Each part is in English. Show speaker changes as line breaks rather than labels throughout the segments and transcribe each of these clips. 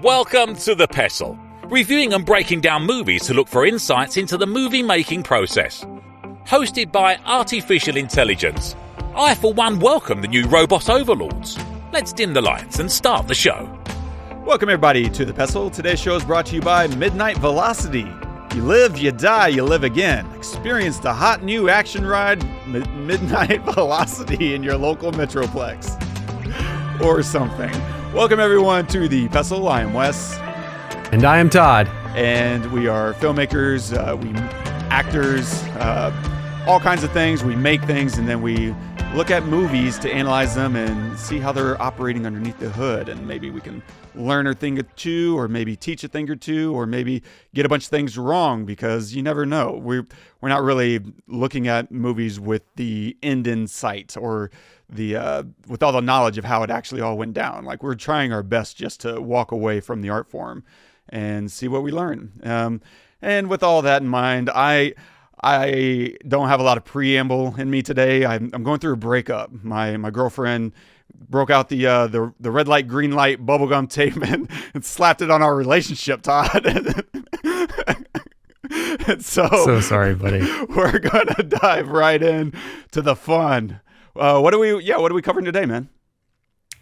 Welcome to the Pestle, reviewing and breaking down movies to look for insights into the movie-making process. Hosted by artificial intelligence, I for one welcome the new robot overlords. Let's dim the lights and start the show.
Welcome everybody to the Pestle. Today's show is brought to you by Midnight Velocity. You live, you die, you live again. Experience the hot new action ride Midnight Velocity in your local Metroplex. Or something. Welcome everyone to the Pestle. I am Wes.
And I am Todd.
And we are filmmakers, we actors, all kinds of things. We make things and then we look at movies to analyze them and see how they're operating underneath the hood. And maybe we can learn a thing or two, or maybe teach a thing or two, or maybe get a bunch of things wrong, because you never know. We're not really looking at movies with the end in sight, or the with all the knowledge of how it actually all went down. Like, we're trying our best just to walk away from the art form and see what we learn. And with all that in mind, I don't have a lot of preamble in me today. I'm going through a breakup. My girlfriend broke out the red light, green light bubblegum tape and slapped it on our relationship, Todd. And so
sorry, buddy.
We're gonna dive right in to the fun. What are we covering today, man?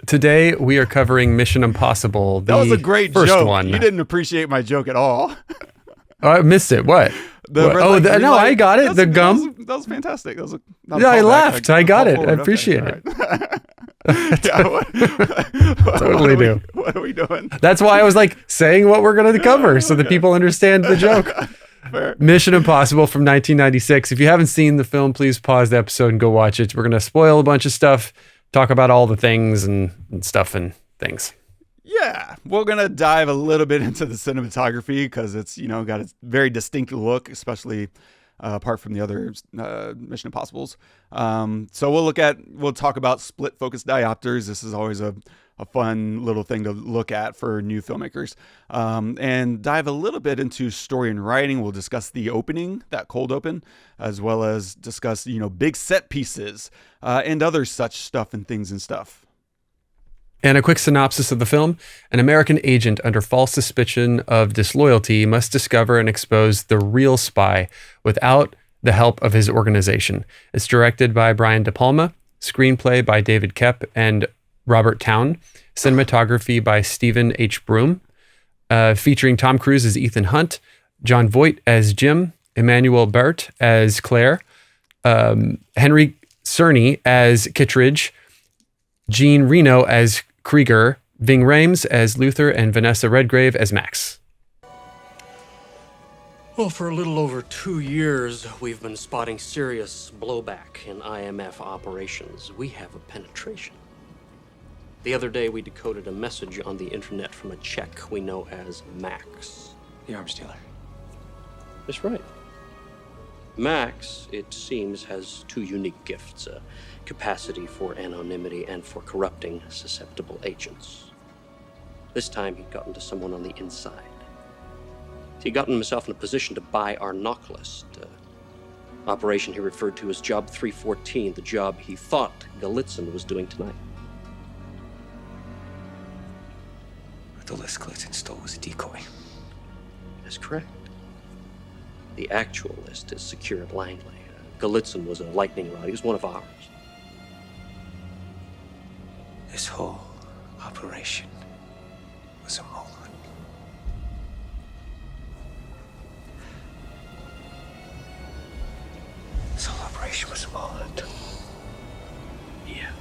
Today we are covering Mission Impossible.
That was a great
first
joke.
One.
You didn't appreciate my joke at all.
Oh, I missed it. What? I got it. The gum.
That was fantastic. That was
I laughed. I got it. I appreciate it. Totally do.
What are we doing?
That's why I was like saying what we're going to cover so that people understand the joke.
Fair.
Mission Impossible from 1996. If you haven't seen the film, please pause the episode and go watch it. We're going to spoil a bunch of stuff, talk about all the things and stuff and things.
Yeah, we're going to dive a little bit into the cinematography because it's, got a very distinct look, especially apart from the other Mission Impossibles. So we'll talk about split focus diopters. This is always a fun little thing to look at for new filmmakers. And dive a little bit into story and writing. We'll discuss the opening, that cold open, as well as discuss, big set pieces and other such stuff and things and stuff.
And a quick synopsis of the film. An American agent under false suspicion of disloyalty must discover and expose the real spy without the help of his organization. It's directed by Brian De Palma, screenplay by David Koepp and Robert Towne, cinematography by Stephen H. Burum, featuring Tom Cruise as Ethan Hunt, Jon Voight as Jim, Emmanuelle Béart as Claire, Henry Czerny as Kittridge, Reno as Krieger, Ving Rhames as Luther, and Vanessa Redgrave as Max.
Well, for a little over 2 years, we've been spotting serious blowback in IMF operations. We have a penetration. The other day, we decoded a message on the internet from a Czech we know as Max.
The arms dealer.
That's right. Max, it seems, has two unique gifts. Capacity for anonymity and for corrupting susceptible agents. This time he'd gotten to someone on the inside. He'd gotten himself in a position to buy our knock list. Operation he referred to as Job 314, the job he thought Galitzin was doing tonight.
The list Galitzin stole was a decoy.
That's correct. The actual list is secure at Langley. Galitzin was a lightning rod. He was one of ours.
This whole operation was a mole hunt. This whole operation was a mole hunt.
Yeah.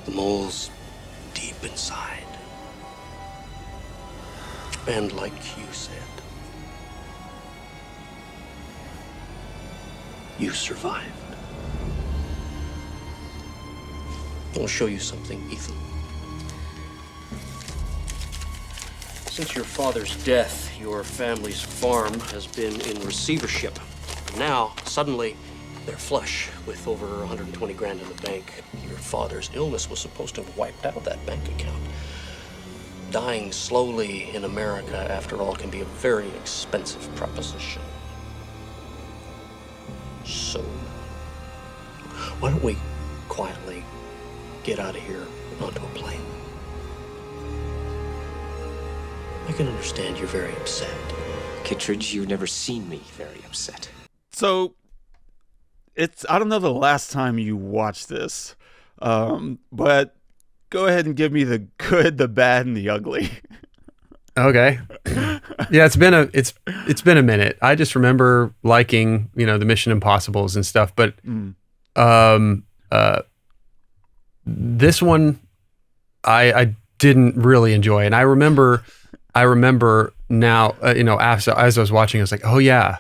The mole's deep inside. And like you said, you survived. I'll show you something, Ethan. Since your father's death, your family's farm has been in receivership. Now, suddenly, they're flush with over 120 grand in the bank. Your father's illness was supposed to have wiped out that bank account. Dying slowly in America, after all, can be a very expensive proposition. So, why don't we quietly get out of here onto a plane? can understand you're very upset.
Kittridge, you've never seen me very upset.
So I don't know the last time you watched this, but go ahead and give me the good, the bad, and the ugly.
Okay. Yeah, it's been a minute. I just remember liking, the Mission Impossibles and stuff, but this one I didn't really enjoy. And I remember now, after, as I was watching, I was like, oh yeah,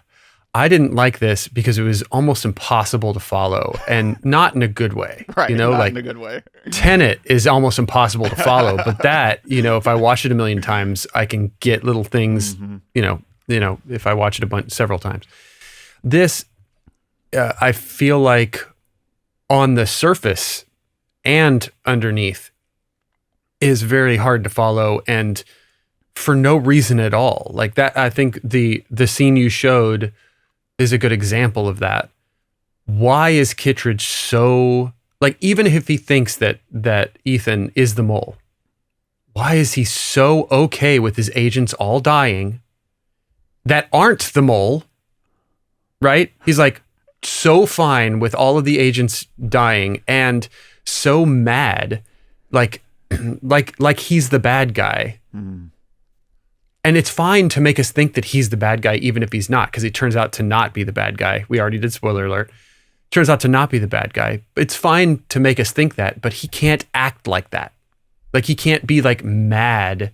I didn't like this because it was almost impossible to follow, and not in a good way.
Right, not
like
in a good way.
Tenet is almost impossible to follow, but that, if I watch it a million times, I can get little things, if I watch it several times. This, I feel like on the surface and underneath is very hard to follow, and for no reason at all. Like that, I think the scene you showed is a good example of that. Why is Kittridge so, like, even if he thinks that Ethan is the mole, why is he so okay with his agents all dying that aren't the mole, right? He's like so fine with all of the agents dying and so mad, like he's the bad guy. And it's fine to make us think that he's the bad guy, even if he's not, because he turns out to not be the bad guy. We already did, spoiler alert. Turns out to not be the bad guy. It's fine to make us think that, but he can't act like that. Like, he can't be like mad,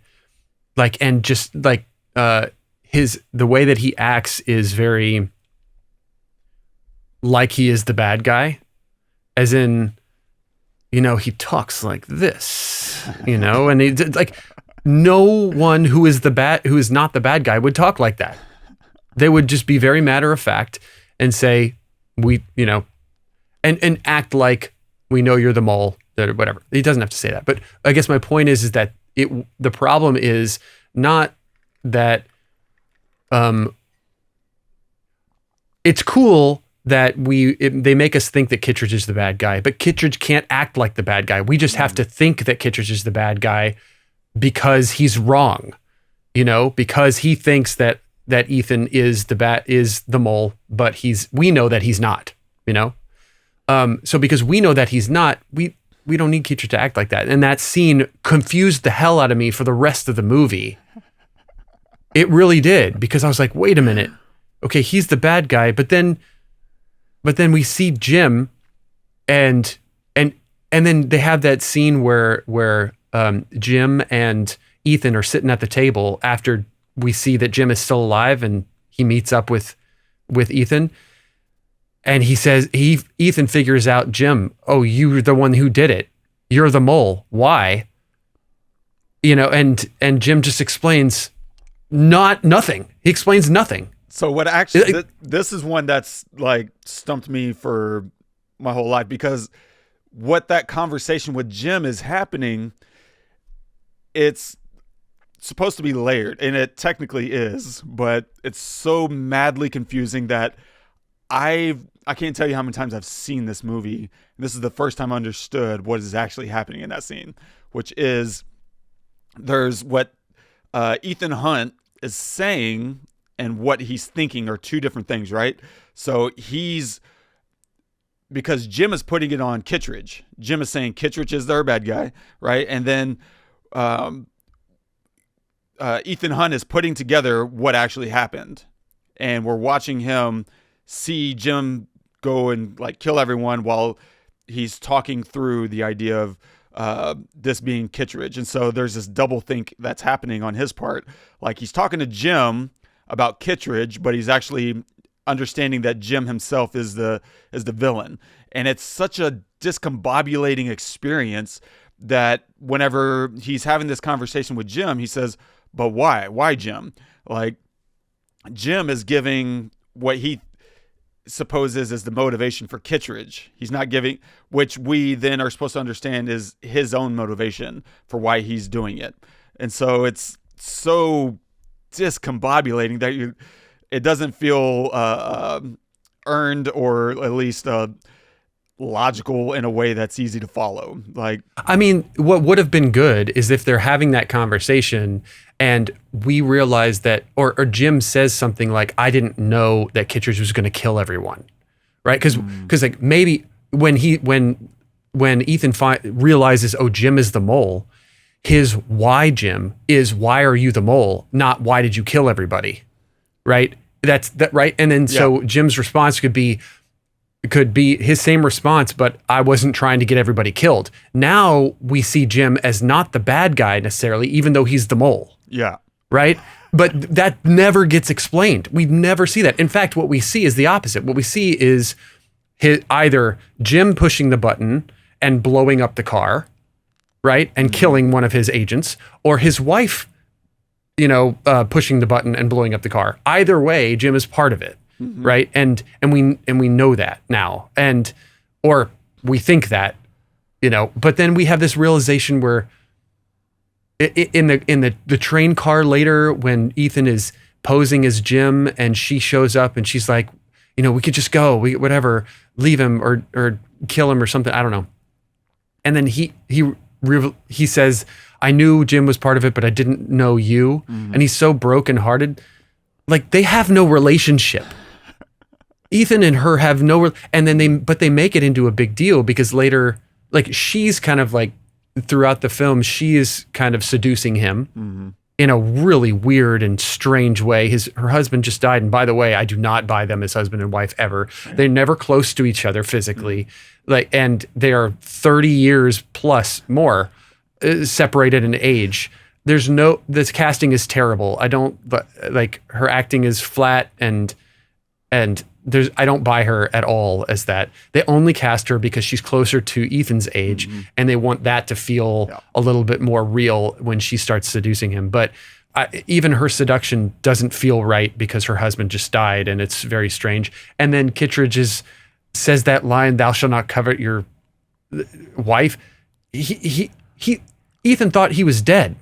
like, and just like the way that he acts is very like he is the bad guy, as in, he talks like this, and he like. No one who is not the bad guy would talk like that. They would just be very matter of fact and say, and act like we know you're the mole, or whatever. He doesn't have to say that. But I guess my point is that the problem is not that it's cool that they make us think that Kittridge is the bad guy, but Kittridge can't act like the bad guy. We just have to think that Kittridge is the bad guy because he's wrong, because he thinks that Ethan is the mole, but we know that he's not, so because we know that he's not, we don't need Kittridge to act like that. And that scene confused the hell out of me for the rest of the movie. It really did, because I was like, wait a minute. Okay, he's the bad guy, but then we see Jim and then they have that scene where Jim and Ethan are sitting at the table after we see that Jim is still alive, and he meets up with Ethan, and he says, Ethan figures out, Jim, oh, you're the one who did it. You're the mole. Why? And Jim just explains nothing. He explains nothing.
So what actually, this is one that's like stumped me for my whole life, because what that conversation with Jim is happening, it's supposed to be layered, and it technically is, but it's so madly confusing that I can't tell you how many times I've seen this movie. This is the first time I understood what is actually happening in that scene, which is there's what Ethan Hunt is saying and what he's thinking are two different things, right? So because Jim is putting it on Kittridge. Jim is saying Kittridge is their bad guy, right? And then Ethan Hunt is putting together what actually happened, and we're watching him see Jim go and like kill everyone while he's talking through the idea of this being Kittridge. And so there's this double think that's happening on his part. Like, he's talking to Jim about Kittridge, but he's actually understanding that Jim himself is the villain. And it's such a discombobulating experience that whenever he's having this conversation with Jim, he says, but why? Why Jim? Like, Jim is giving what he supposes is the motivation for Kittridge. He's not giving, which we then are supposed to understand is his own motivation for why he's doing it. And so it's so discombobulating that it doesn't feel earned, or at least logical in a way that's easy to follow. Like,
I mean, what would have been good is if they're having that conversation And we realize that, or Jim says something like, I didn't know that Kittridge was going to kill everyone. Right. Cause like maybe when Ethan realizes, oh, Jim is the mole, his why, Jim, is why are you the mole? Not why did you kill everybody? Right. That's that. Right. And then so Jim's response could be his same response, but I wasn't trying to get everybody killed. Now we see Jim as not the bad guy necessarily, even though he's the mole.
Yeah.
Right. But that never gets explained. We never see that. In fact, what we see is the opposite. What we see is either Jim pushing the button and blowing up the car, right, and killing one of his agents, or his wife, pushing the button and blowing up the car. Either way, Jim is part of it, right? And we know that now, or we think that, But then we have this realization where, in the train car later, when Ethan is posing as Jim and she shows up and she's like, we could just go, whatever, leave him or kill him or something. I don't know. And then he says, I knew Jim was part of it, but I didn't know you. And he's so brokenhearted. Like, they have no relationship. Ethan and her have and then they make it into a big deal because later, like, she's kind of like, throughout the film, she is kind of seducing him in a really weird and strange way. Her husband just died. And by the way, I do not buy them as husband and wife ever. They're never close to each other physically. And they are 30 years plus more separated in age. This casting is terrible. Her acting is flat and I don't buy her at all as that. They only cast her because she's closer to Ethan's age and they want that to feel a little bit more real when she starts seducing him. But even her seduction doesn't feel right because her husband just died and it's very strange. And then Kittridge says that line, "Thou shalt not covet your wife." Ethan thought he was dead,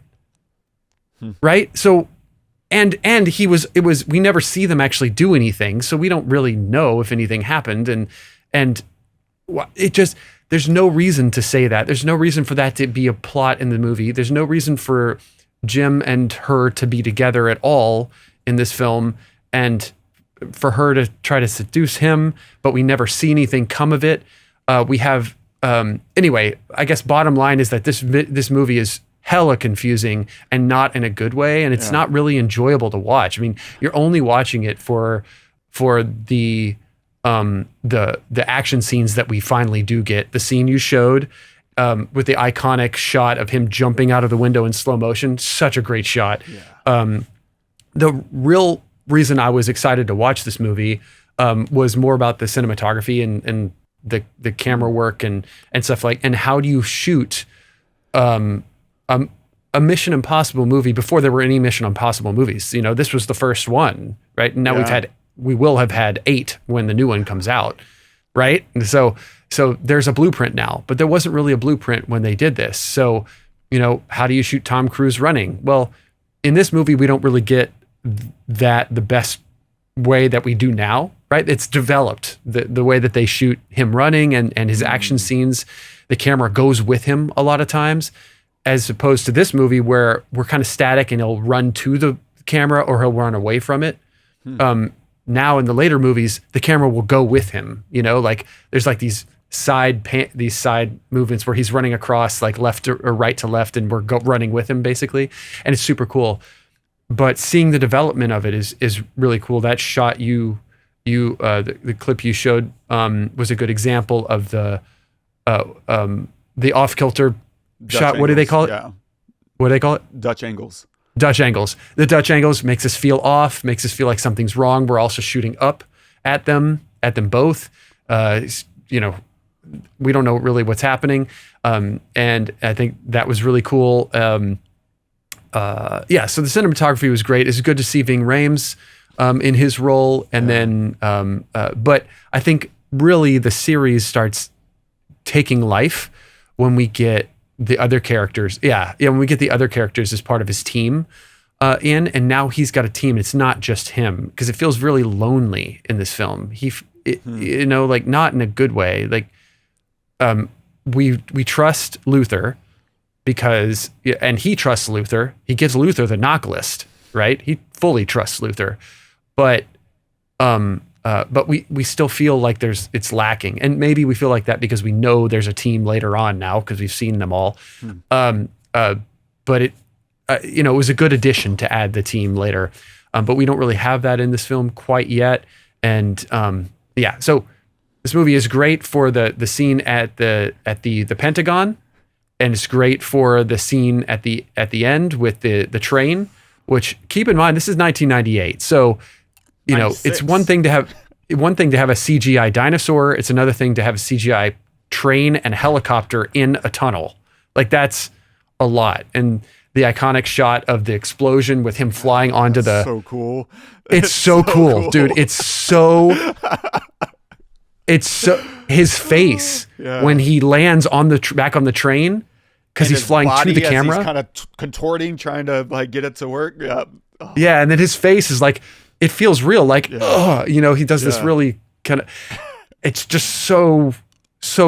right? So, and we never see them actually do anything, so we don't really know if anything happened. And there's no reason to say that. There's no reason for that to be a plot in the movie. There's no reason for Jim and her to be together at all in this film, and for her to try to seduce him, but we never see anything come of it. We have, anyway, I guess bottom line is that this movie is hella confusing and not in a good way. And it's not really enjoyable to watch. I mean, you're only watching it for the action scenes that we finally do get. The scene you showed, with the iconic shot of him jumping out of the window in slow motion. Such a great shot. Yeah. The real reason I was excited to watch this movie was more about the cinematography and the camera work and stuff and how do you shoot a Mission Impossible movie before there were any Mission Impossible movies. This was the first one, right? And now we will have had 8 when the new one comes out, right? And so there's a blueprint now, but there wasn't really a blueprint when they did this. So, how do you shoot Tom Cruise running? Well, in this movie, we don't really get that the best way that we do now, right? It's developed the way that they shoot him running and his action scenes. The camera goes with him a lot of times, as opposed to this movie where we're kind of static and he'll run to the camera or he'll run away from it. Now in the later movies, the camera will go with him. There's like these side movements where he's running across like left or right to left, and we're running with him basically, and it's super cool. But seeing the development of it is really cool. That shot the clip you showed was a good example of the off kilter shot.
Angles,
what do they call it?
Yeah.
What do they call it?
Dutch angles.
Dutch angles. The Dutch angles makes us feel off, makes us feel like something's wrong. We're also shooting up at them both. We don't know really what's happening. And I think that was really cool. So the cinematography was great. It's good to see Ving Rhames in his role. And then, but I think really the series starts taking life when we get the other characters. When we get the other characters as part of his team and now he's got a team. It's not just him, because it feels really lonely in this film. Not in a good way. Like, we trust Luther, because, and he trusts Luther. He gives Luther the knock list, right? He fully trusts Luther, but we still feel like it's lacking, and maybe we feel like that because we know there's a team later on now because we've seen them all. But it, it was a good addition to add the team later, but we don't really have that in this film quite yet. And so this movie is great for the scene at the Pentagon, and it's great for the scene at the end with the train. Which, keep in mind, this is 1998, so. 96. It's one thing to have a CGI dinosaur. It's another thing to have a CGI train and helicopter in a tunnel. Like, that's a lot. And the iconic shot of the explosion with him flying onto
so cool.
It's so cool, dude. It's so his face when he lands on back on the train because he's flying to the camera.
He's kind of contorting, trying to like get it to work. Yeah.
Oh. Yeah, and then his face is like, it feels real, like, he does this really kind of, it's just so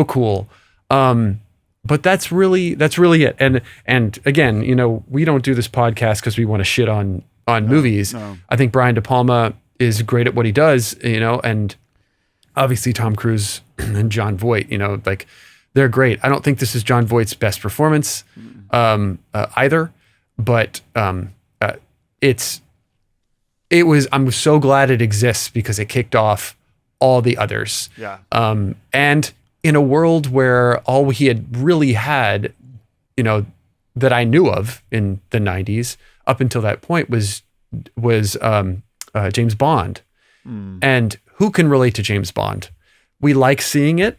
cool. But that's really it. And again, we don't do this podcast because we want to shit on movies. No. I think Brian De Palma is great at what he does, and obviously Tom Cruise and Jon Voight, like, they're great. I don't think this is Jon Voight's best performance either, but I'm so glad it exists because it kicked off all the others.
Yeah.
And in a world where all he had really had, that I knew of in the 90s up until that point was James Bond. And who can relate to James Bond? We like seeing it,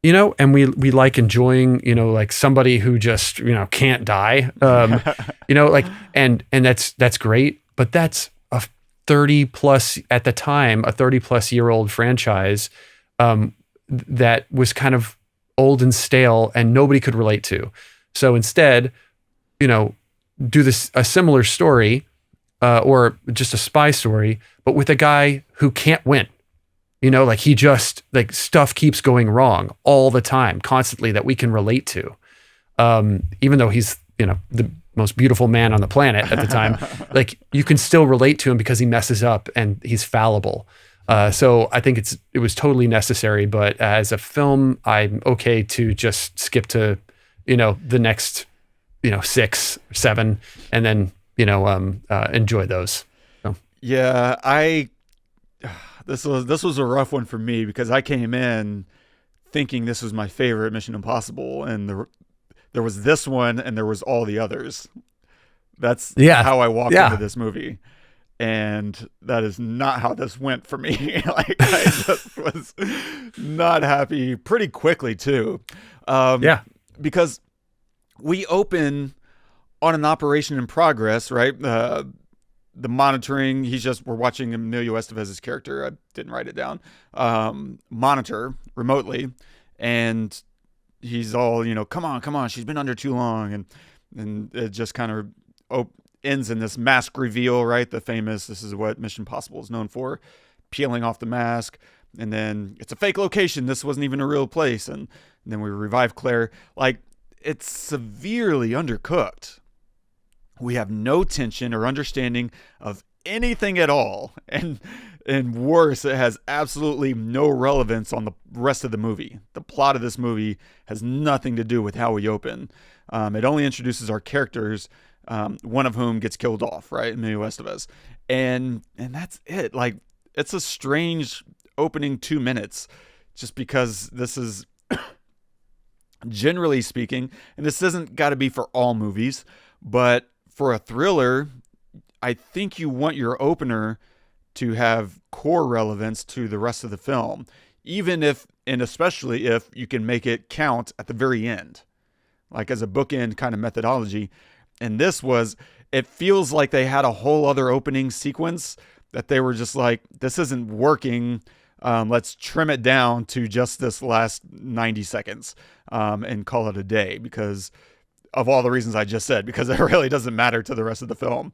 and we like enjoying, like somebody who just, can't die, and that's great, but that's a 30 plus at the time, a 30 plus year old franchise that was kind of old and stale and nobody could relate to. So instead, do a similar story or just a spy story, but with a guy who can't win. Like he just, like, stuff keeps going wrong all the time, constantly, that we can relate to. Even though he's, the most beautiful man on the planet at the time, like, you can still relate to him because he messes up and he's fallible. So I think it was totally necessary, but as a film, I'm okay to just skip to, the next, 6, 7, and then, enjoy those. So.
Yeah, this was a rough one for me because I came in thinking this was my favorite Mission Impossible, and there was this one and there was all the others. That's how I walked into this movie. And that is not how this went for me. Like, I just was not happy pretty quickly too. Because we open on an operation in progress, right? The monitoring, we're watching Emilio Estevez's character, I didn't write it down, monitor remotely, and he's all, come on, she's been under too long, and it just kind of ends in this mask reveal, right? The famous, this is what Mission Impossible is known for, peeling off the mask, and then it's a fake location, this wasn't even a real place, and then we revive Claire. Like, it's severely undercooked. We have no tension or understanding of anything at all. And worse, it has absolutely no relevance on the rest of the movie. The plot of this movie has nothing to do with how we open. It only introduces our characters, one of whom gets killed off, right? Emilio Estevez. And that's it. Like, it's a strange opening 2 minutes just because this is, generally speaking, and this isn't got to be for all movies, but for a thriller, I think you want your opener to have core relevance to the rest of the film, even if, and especially if you can make it count at the very end, like as a bookend kind of methodology. And it feels like they had a whole other opening sequence that they were just like, this isn't working. Let's trim it down to just this last 90 seconds and call it a day because of all the reasons I just said, because it really doesn't matter to the rest of the film.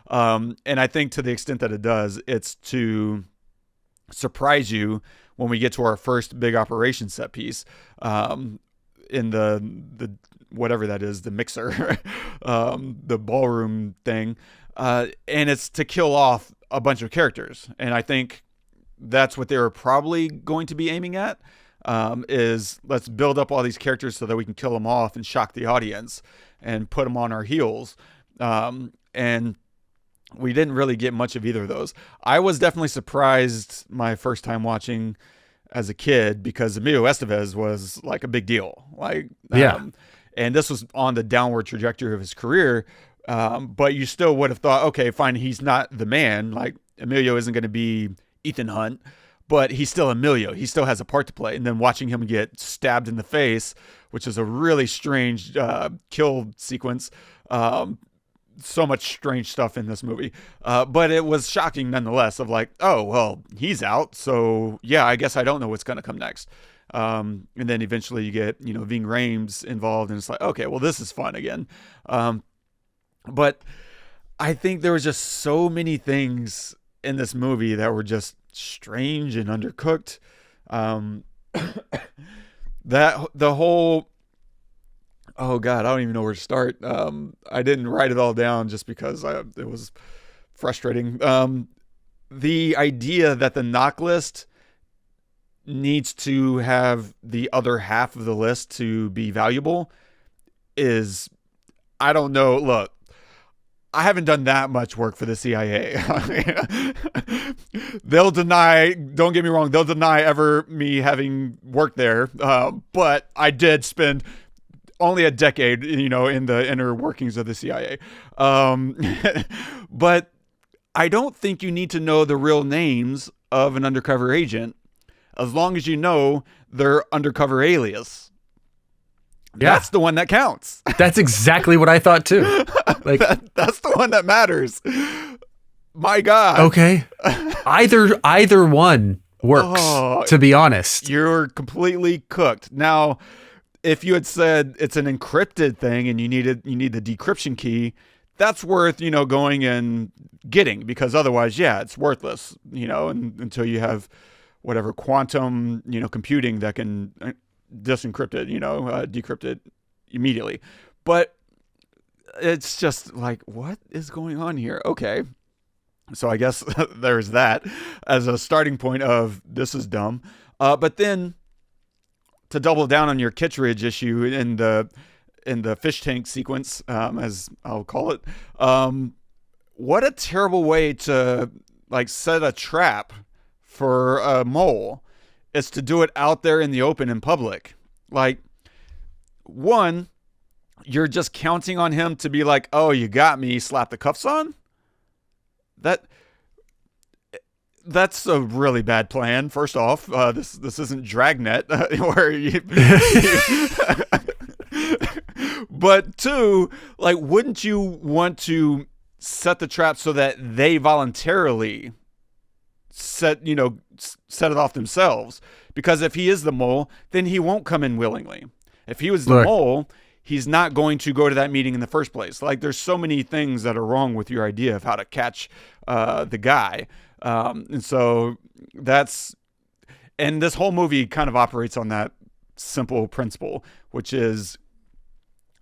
And I think to the extent that it does, it's to surprise you when we get to our first big operation set piece in the whatever that is, the mixer, the ballroom thing. And it's to kill off a bunch of characters. And I think that's what they were probably going to be aiming at, is let's build up all these characters so that we can kill them off and shock the audience and put them on our heels. And we didn't really get much of either of those. I was definitely surprised my first time watching as a kid because Emilio Estevez was like a big deal. And this was on the downward trajectory of his career. But you still would have thought, okay, fine, he's not the man. Like, Emilio isn't going to be Ethan Hunt, but he's still Emilio. He still has a part to play. And then watching him get stabbed in the face, which is a really strange kill sequence. So much strange stuff in this movie. But it was shocking nonetheless of like, oh, well, he's out. So, yeah, I guess I don't know what's going to come next. And then eventually you get, Ving Rhames involved, and it's like, okay, well, this is fun again. But I think there was just so many things in this movie that were just strange and undercooked. That the whole, oh God, I don't even know where to start. I didn't write it all down just because it was frustrating. The idea that the knock list needs to have the other half of the list to be valuable is, I don't know. Look, I haven't done that much work for the CIA. They'll deny, don't get me wrong, they'll deny ever me having worked there. But I did spend only a decade, in the inner workings of the CIA. But I don't think you need to know the real names of an undercover agent as long as you know their undercover alias. Yeah. That's the one that counts.
That's exactly what I thought too. Like
that's the one that matters. My God.
Okay. Either one works, to be honest.
You're completely cooked. Now, if you had said it's an encrypted thing and you need the decryption key, that's worth, going and getting, because otherwise, yeah, it's worthless, until you have whatever quantum, computing that can disencrypt it, decrypt it immediately. But it's just like, what is going on here? Okay. So I guess there's that as a starting point of this is dumb. But then to double down on your Kittridge issue in the fish tank sequence, as I'll call it, what a terrible way to set a trap for a mole. Is to do it out there in the open in public. One, you're just counting on him to be like, oh, you got me, slap the cuffs on? That's a really bad plan. First off, this isn't Dragnet where you but two, wouldn't you want to set the trap so that they voluntarily set it off themselves? Because if he is the mole, then he won't come in willingly. If he was the mole, he's not going to go to that meeting in the first place. There's so many things that are wrong with your idea of how to catch the guy. And so and this whole movie kind of operates on that simple principle, which is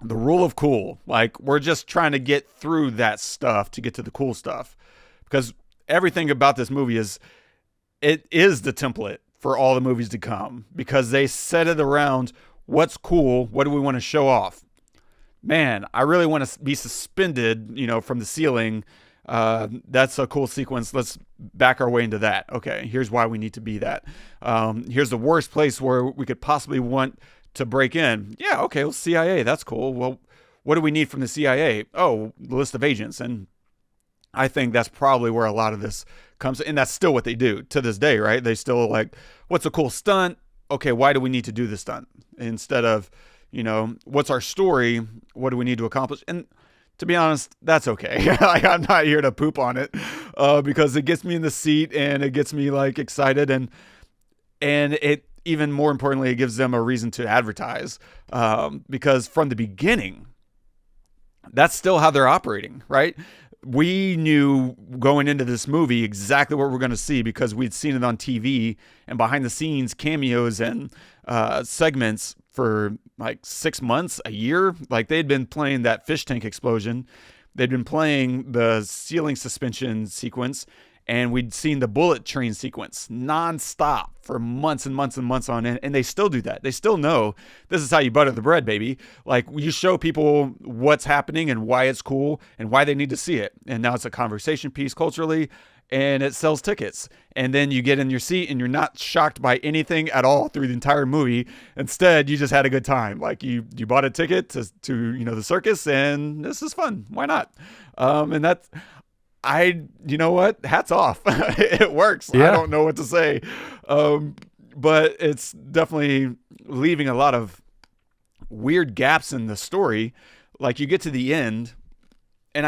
the rule of cool. We're just trying to get through that stuff to get to the cool stuff, because everything about this movie is the template for all the movies to come, because they set it around what's cool, what do we want to show off. Man, I really want to be suspended, from the ceiling. That's a cool sequence. Let's back our way into that. Okay, here's why we need to be that. Here's the worst place where we could possibly want to break in. Yeah, okay, well, CIA, that's cool. Well, what do we need from the CIA? Oh, the list of agents. And I think that's probably where a lot of this comes, and that's still what they do to this day, right? They still what's a cool stunt? Okay, why do we need to do this stunt? Instead of, what's our story? What do we need to accomplish? And to be honest, that's okay. I'm not here to poop on it, because it gets me in the seat and it gets me excited, and it, even more importantly, it gives them a reason to advertise, because from the beginning, that's still how they're operating, right? we knew going into this movie exactly what we're going to see because we'd seen it on TV and behind the scenes cameos and segments for like 6 months, a year. Like they'd been playing that fish tank explosion. They'd been playing the ceiling suspension sequence, and we'd seen the bullet train sequence nonstop for months and months and months on end. And they still do that. They still know this is how you butter the bread, baby. Like you show people what's happening and why it's cool and why they need to see it. And now it's a conversation piece culturally, and it sells tickets. And then you get in your seat and you're not shocked by anything at all through the entire movie. Instead, you just had a good time. Like you bought a ticket to the circus, and this is fun. Why not? And that's, you know what? Hats off. It works. Yeah. I don't know what to say. But it's definitely leaving a lot of weird gaps in the story. Like you get to the end, and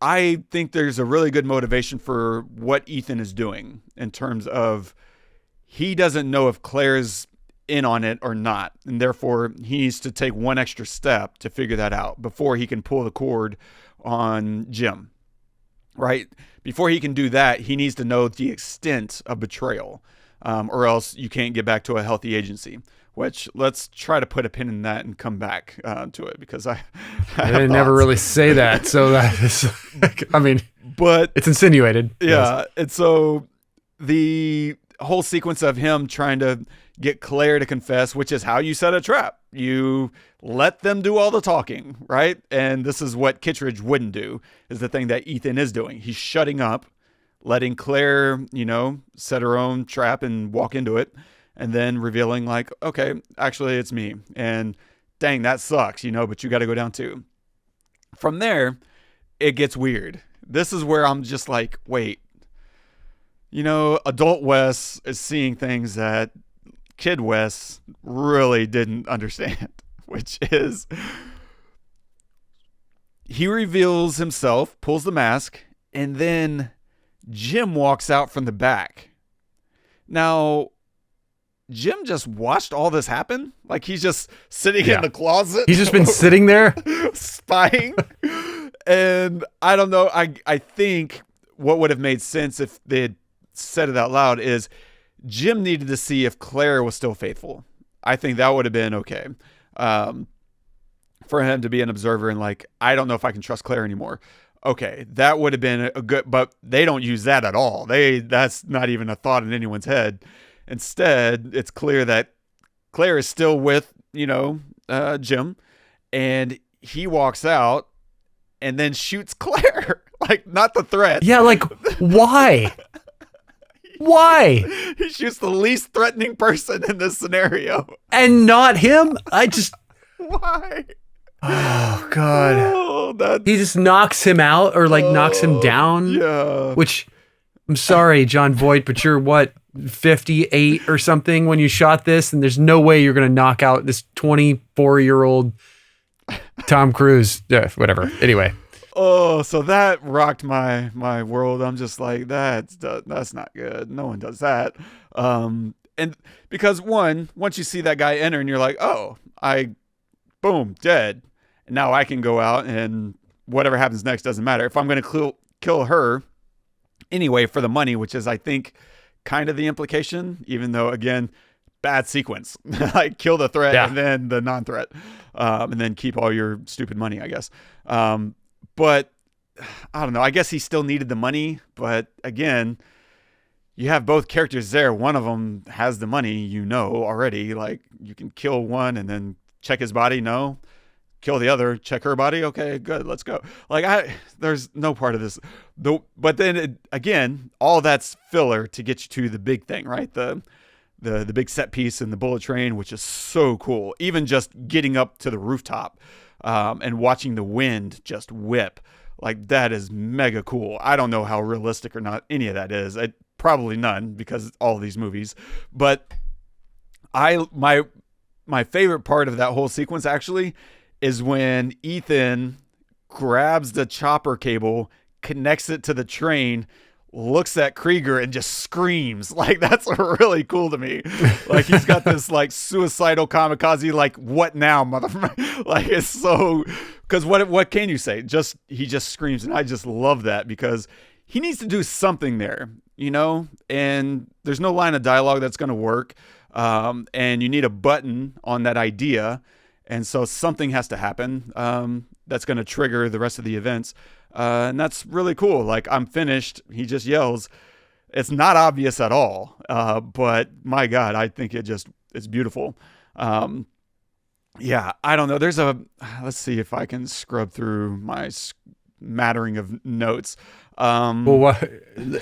I think there's a really good motivation for what Ethan is doing in terms of he doesn't know if Claire's in on it or not. And therefore he needs to take one extra step to figure that out before he can pull the cord on Jim. Right? Before he can do that, he needs to know the extent of betrayal, or else you can't get back to a healthy agency. Which let's try to put a pin in that and come back to it because I
didn't never really say that. So that is, I mean,
but
it's insinuated.
Yeah. Yes. And so the whole sequence of him trying to get Claire to confess, which is how you set a trap. You let them do all the talking, right? And this is what Kittridge wouldn't do, is the thing that Ethan is doing. He's shutting up, letting Claire, set her own trap and walk into it, and then revealing like, okay, actually it's me. And dang, that sucks, but you got to go down too. From there, it gets weird. This is where I'm just like, wait, adult Wes is seeing things that kid Wes really didn't understand, which is he reveals himself, pulls the mask, and then Jim walks out from the back. Now, Jim just watched all this happen? Like he's just sitting in the closet?
He's just been sitting there?
Spying? And I don't know. I think what would have made sense if they had said it out loud is Jim needed to see if Claire was still faithful. I think that would have been okay. For him to be an observer and like, I don't know if I can trust Claire anymore. Okay, that would have been a good, but they don't use that at all. That's not even a thought in anyone's head. Instead, it's clear that Claire is still with, Jim, and he walks out and then shoots Claire. Like, not the threat.
Yeah, like, why? Why?
He shoots the least threatening person in this scenario.
And not him?
Why?
Oh, God. He just knocks him out or, knocks him down?
Yeah.
Which, I'm sorry, Jon Voight, but you're what, 58 or something when you shot this? And there's no way you're going to knock out this 24-year-old Tom Cruise. Yeah, whatever. Anyway.
Oh, so that rocked my world. I'm just like, that's not good. No one does that. And because once you see that guy enter and you're like, oh, boom, dead. And now I can go out and whatever happens next doesn't matter. If I'm going to kill her anyway for the money, which is, I think, kind of the implication, even though, again, bad sequence. Like kill the threat and then the non-threat, and then keep all your stupid money, I guess. But I don't know. I guess he still needed the money. But again, you have both characters there. One of them has the money, already. Like you can kill one and then check his body. No. Kill the other, check her body. Okay, good. Let's go. Like there's no part of this. But then again, all that's filler to get you to the big thing, right? The big set piece in the bullet train, which is so cool. Even just getting up to the rooftop and watching the wind just whip, like that is mega cool. I don't know how realistic or not any of that is. Probably none because all of these movies. But my favorite part of that whole sequence actually is when Ethan grabs the chopper cable, connects it to the train, looks at Krieger and just screams. Like, that's really cool to me. Like, he's got this like suicidal kamikaze, like, what now, motherfucker? Like, it's so, because what can you say? He just screams, and I just love that because he needs to do something there, and there's no line of dialogue that's going to work. And you need a button on that idea. And so something has to happen that's going to trigger the rest of the events. And that's really cool. Like, I'm finished. He just yells. It's not obvious at all. But my God, I think it's beautiful. Yeah, I don't know. Let's see if I can scrub through my smattering of notes.
Well,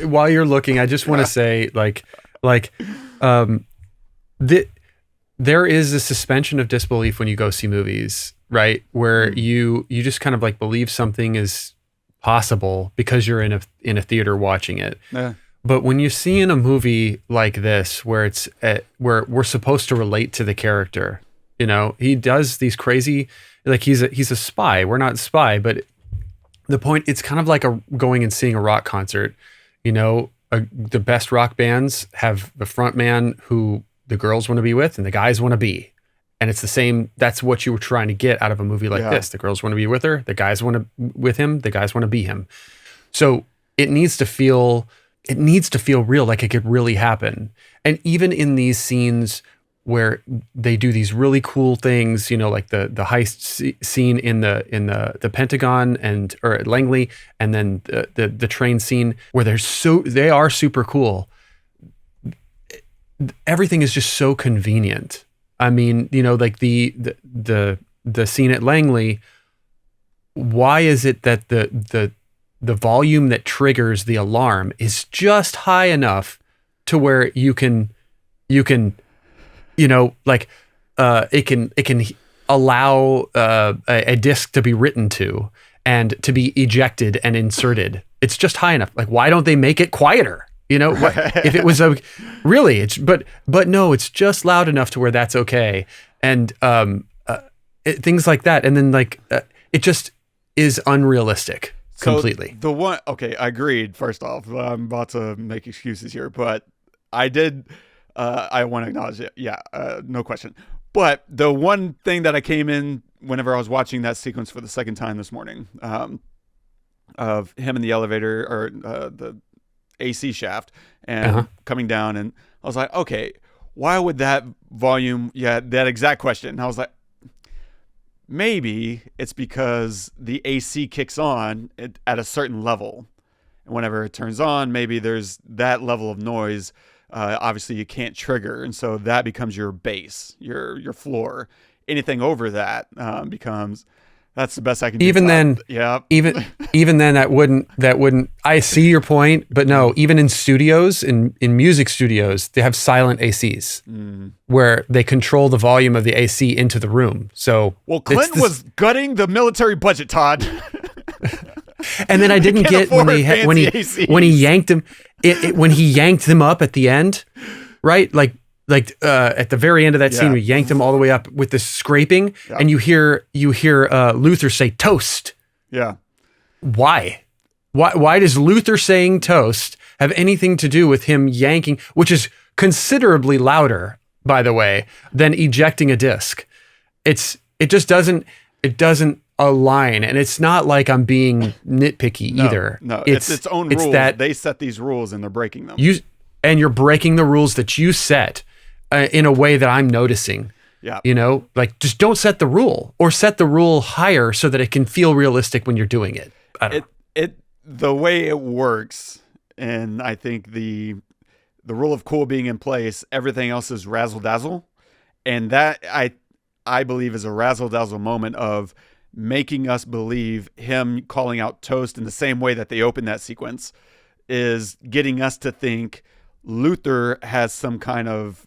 while you're looking, I just want to say there is a suspension of disbelief when you go see movies, right? Where you just kind of like believe something is possible because you're in a theater watching it.
Yeah.
But when you see in a movie like this, where where we're supposed to relate to the character, he does these crazy, like he's a spy. We're not spy, but the point, it's kind of like going and seeing a rock concert. The best rock bands have the front man who the girls want to be with and the guys want to be. And it's the same. That's what you were trying to get out of a movie like this. The girls want to be with her. The guys want to with him. The guys want to be him. So it needs to feel real, like it could really happen. And even in these scenes where they do these really cool things, like the heist scene in the Pentagon or at Langley, and then the train scene where they are super cool. Everything is just so convenient. I mean, like the scene at Langley, why is it that the volume that triggers the alarm is just high enough to where you can it can allow a disc to be written to and to be ejected and inserted. It's just high enough. Like, why don't they make it quieter? If it was but no, it's just loud enough to where that's okay. And things like that. And then it just is unrealistic completely.
I agreed. First off, I'm about to make excuses here, but I did, I want to acknowledge it. Yeah, no question. But the one thing that I came in whenever I was watching that sequence for the second time this morning, of him in the elevator or the AC shaft and coming down, and I was like, okay, why would that volume? Yeah, that exact question. And I was like, maybe it's because the AC kicks on at a certain level, and whenever it turns on, maybe there's that level of noise. Obviously, you can't trigger, and so that becomes your base, your floor. Anything over that becomes. That's the best I can do.
Even then, that wouldn't. I see your point, but no. Even in studios, in music studios, they have silent ACs where they control the volume of the AC into the room. So,
Clinton was gutting the military budget, Todd.
And then I didn't get when he yanked him when he yanked them up at the end, right? Like at the very end of that scene, we yanked him all the way up with this scraping, and you hear Luther say toast.
Yeah.
Why does Luther saying toast have anything to do with him yanking, which is considerably louder, by the way, than ejecting a disc? It just doesn't align, and it's not like I'm being nitpicky either.
No, it's its own rules. That they set these rules and they're breaking them. You're
breaking the rules that you set. In a way that I'm noticing, just don't set the rule, or set the rule higher so that it can feel realistic when you're doing it. I don't know.
The way it works, and I think the rule of cool being in place, everything else is razzle dazzle, and that I believe is a razzle dazzle moment of making us believe him calling out toast in the same way that they open that sequence is getting us to think Luther has some kind of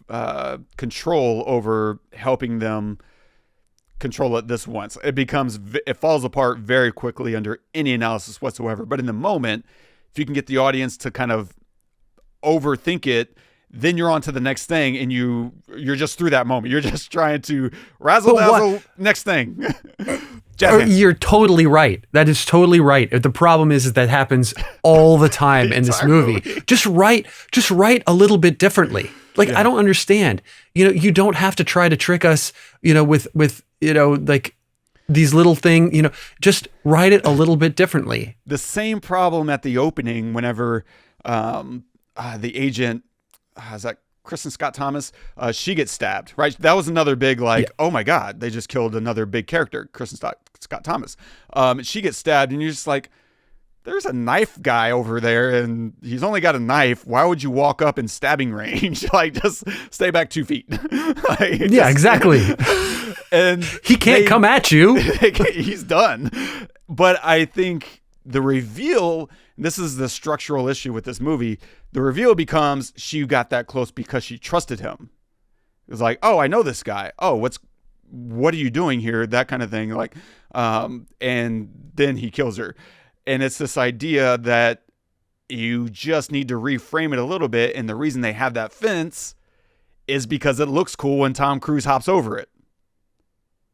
control over helping them control it this once. It falls apart very quickly under any analysis whatsoever. But in the moment, if you can get the audience to kind of overthink it, then you're on to the next thing, and you're just through that moment. You're just trying to razzle dazzle next thing. Jazz hands.
You're totally right. That is totally right. The problem is that happens all the time in this movie. Just write a little bit differently. Like, I don't understand. You don't have to try to trick us, with like these little things, just write it a little bit differently.
The same problem at the opening whenever the agent, is that Kristen Scott Thomas, she gets stabbed, right? That was another big, oh my God, they just killed another big character, Kristen Scott Thomas. She gets stabbed, and you're just like, there's a knife guy over there, and he's only got a knife. Why would you walk up in stabbing range? Like, just stay back 2 feet.
Exactly.
And
he can't come at you.
He's done. But I think the reveal, this is the structural issue with this movie, the reveal becomes she got that close because she trusted him. It was like, oh, I know this guy. Oh, what are you doing here? That kind of thing. Like, and then he kills her. And it's this idea that you just need to reframe it a little bit. And the reason they have that fence is because it looks cool when Tom Cruise hops over it.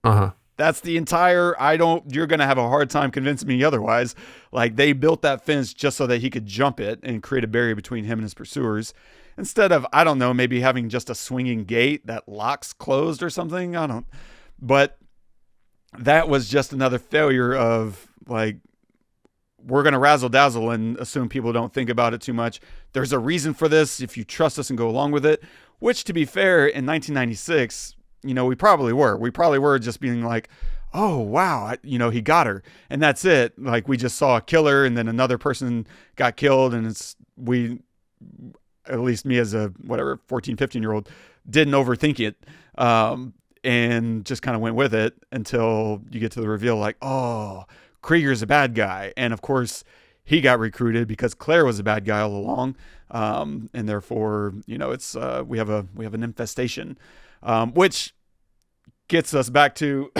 Uh-huh.
That's the entire, you're going to have a hard time convincing me otherwise. Like, they built that fence just so that he could jump it and create a barrier between him and his pursuers. Instead of, I don't know, maybe having just a swinging gate that locks closed or something. But that was just another failure of, like, we're going to razzle dazzle and assume people don't think about it too much. There's a reason for this if you trust us and go along with it, which, to be fair, in 1996, we probably were. We probably were just being like, oh, wow, he got her. And that's it. Like, we just saw a killer and then another person got killed. And at least me as a 14, 15-year-old, didn't overthink it. And just kind of went with it until you get to the reveal, like, oh, Krieger's a bad guy. And of course he got recruited because Claire was a bad guy all along. And therefore, it's, we have an infestation, which gets us back to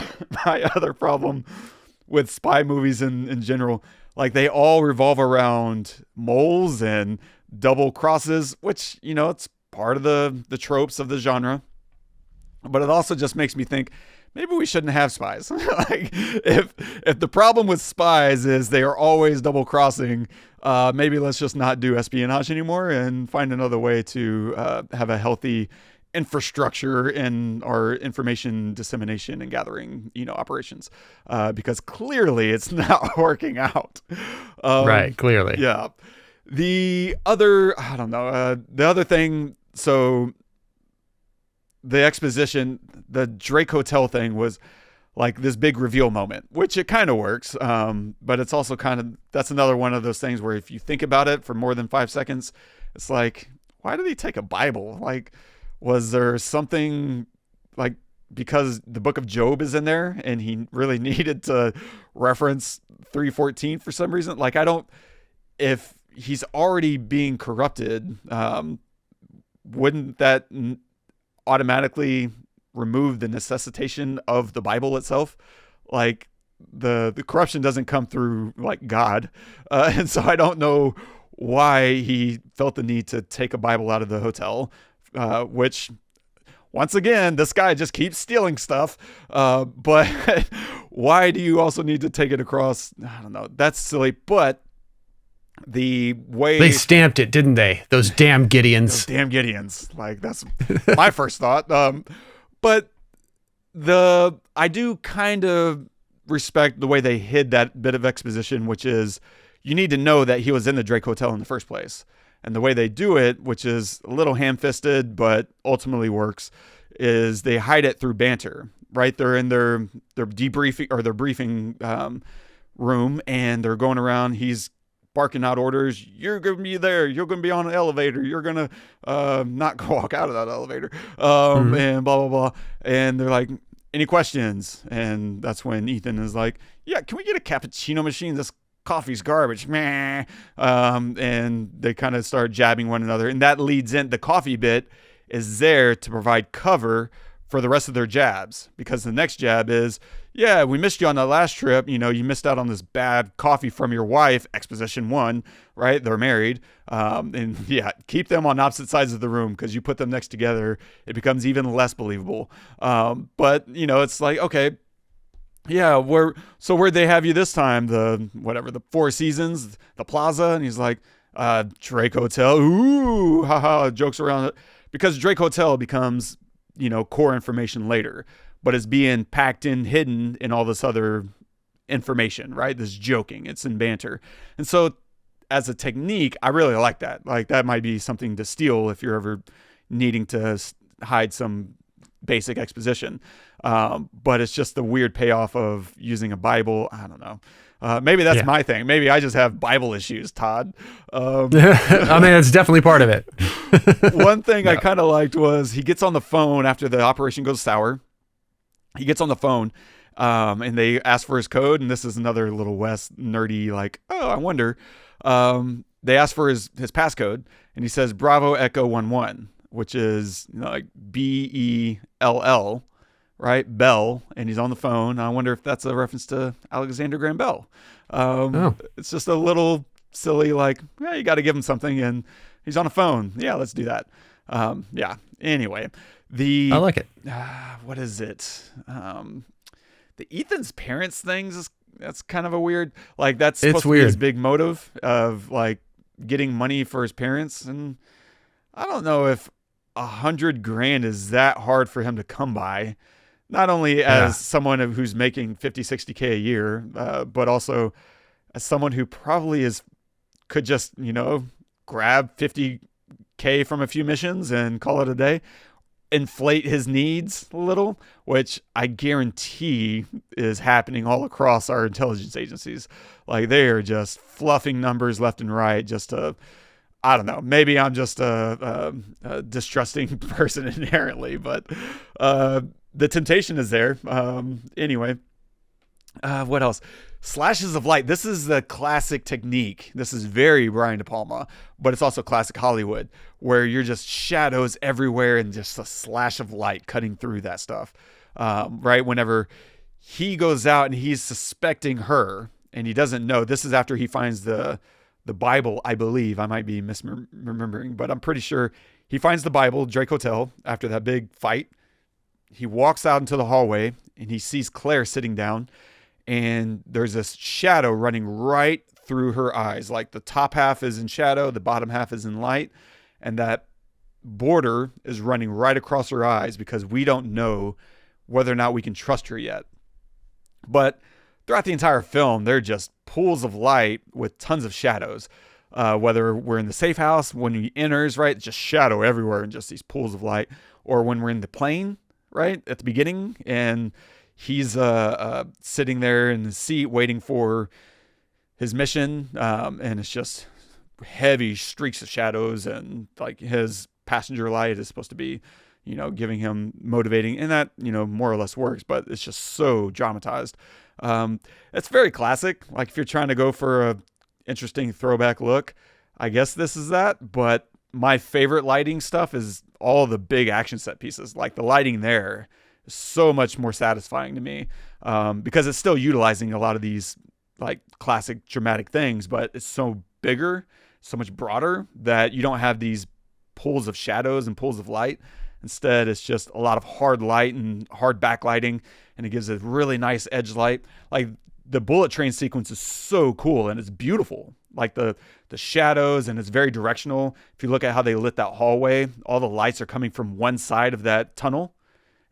my other problem with spy movies in general. Like, they all revolve around moles and double crosses, which, it's part of the tropes of the genre, but it also just makes me think, maybe we shouldn't have spies. Like, if the problem with spies is they are always double crossing, maybe let's just not do espionage anymore and find another way to have a healthy infrastructure in our information dissemination and gathering, operations, because clearly it's not working out.
Right. Clearly.
Yeah. The other, the other thing. So the exposition, the Drake Hotel thing was like this big reveal moment, which it kind of works. But it's also that's another one of those things where if you think about it for more than 5 seconds, it's like, why did he take a Bible? Like, was there something, like, because the book of Job is in there and he really needed to reference 3:14 for some reason? Like, if he's already being corrupted, wouldn't that automatically remove the necessitation of the Bible itself? Like, the corruption doesn't come through, like, God. And so I don't know why he felt the need to take a Bible out of the hotel, which, once again, this guy just keeps stealing stuff. But why do you also need to take it across? I don't know. That's silly. But the way
they stamped it, didn't they? Those damn Gideons. Like, that's my first thought. But I do kind of respect the way they hid that bit of exposition, which is you need to know that he was in the Drake Hotel in the first place. And the way they do it, which is a little ham-fisted, but ultimately works, is they hide it through banter, right? They're in their debriefing or their briefing room, and they're going around. He's barking out orders. You're going to be there. You're going to be on an elevator. You're going to not walk out of that elevator. And blah, blah, blah. And they're like, any questions? And that's when Ethan is like, yeah, can we get a cappuccino machine? This coffee's garbage. Meh. And they kind of start jabbing one another. And that leads in, the coffee bit is there to provide cover for the rest of their jabs, because the next jab is, yeah, we missed you on that last trip. You missed out on this bad coffee from your wife. Exposition 1, right? They're married. And yeah, keep them on opposite sides of the room, because you put them next together, it becomes even less believable. But it's like, okay,
yeah, where'd they have you this time? The Four Seasons, the Plaza? And he's like, Drake Hotel. Ooh, haha, jokes around it. Because Drake Hotel becomes, core information later, but it's being packed in, hidden in all this other information, right? This joking, it's in banter. And so as a technique, I really like that. Like, that might be something to steal if you're ever needing to hide some basic exposition. But it's just the weird payoff of using a Bible. I don't know. Maybe that's my thing. Maybe I just have Bible issues, Todd.
I mean, it's definitely part of it.
One thing I kind of liked was he gets on the phone after the operation goes sour. He gets on the phone and they ask for his code. And this is another little Wes nerdy, like, oh, I wonder. They ask for his passcode and he says, Bravo Echo 11, which is like Bell, right? Bell. And he's on the phone. I wonder if that's a reference to Alexander Graham Bell. It's just a little silly, like, yeah, you got to give him something. And he's on the phone. Yeah, let's do that. Yeah. Anyway,
I like it.
What is it? The Ethan's parents things that's kind of a weird, like, that's supposed to be his big motive of like getting money for his parents. And I don't know if $100,000 is that hard for him to come by, not only as someone who's making 50, 60K a year, but also as someone who probably could just, grab 50K from a few missions and call it a day, inflate his needs a little, which I guarantee is happening all across our intelligence agencies. Like, they are just fluffing numbers left and right just to, I don't know, maybe I'm just a distrusting person inherently, but the temptation is there. Anyway, what else? Slashes of light. This is the classic technique. This is very Brian De Palma, but it's also classic Hollywood, where you're just shadows everywhere and just a slash of light cutting through that stuff. Right? Whenever he goes out and he's suspecting her and he doesn't know, this is after he finds the Bible, I believe. I might be misremembering, but I'm pretty sure he finds the Bible, Drake Hotel, after that big fight. He walks out into the hallway and he sees Claire sitting down, and there's this shadow running right through her eyes. Like, the top half is in shadow, the bottom half is in light, and that border is running right across her eyes because we don't know whether or not we can trust her yet. But throughout the entire film, they're just pools of light with tons of shadows. Whether we're in the safe house, when he enters, right, it's just shadow everywhere and just these pools of light. Or when we're in the plane, right, at the beginning, and he's sitting there in the seat waiting for his mission, and it's just heavy streaks of shadows, and like his passenger light is supposed to be, giving him motivating, and that, more or less works, but it's just so dramatized. It's very classic. Like, if you're trying to go for a interesting throwback look, I guess this is that. But my favorite lighting stuff is all the big action set pieces. Like, the lighting there is so much more satisfying to me, because it's still utilizing a lot of these like classic dramatic things, but it's so bigger, so much broader, that you don't have these pools of shadows and pools of light. Instead, it's just a lot of hard light and hard backlighting, and it gives a really nice edge light. Like, the bullet train sequence is so cool, and it's beautiful. Like, the shadows, and it's very directional. If you look at how they lit that hallway, all the lights are coming from one side of that tunnel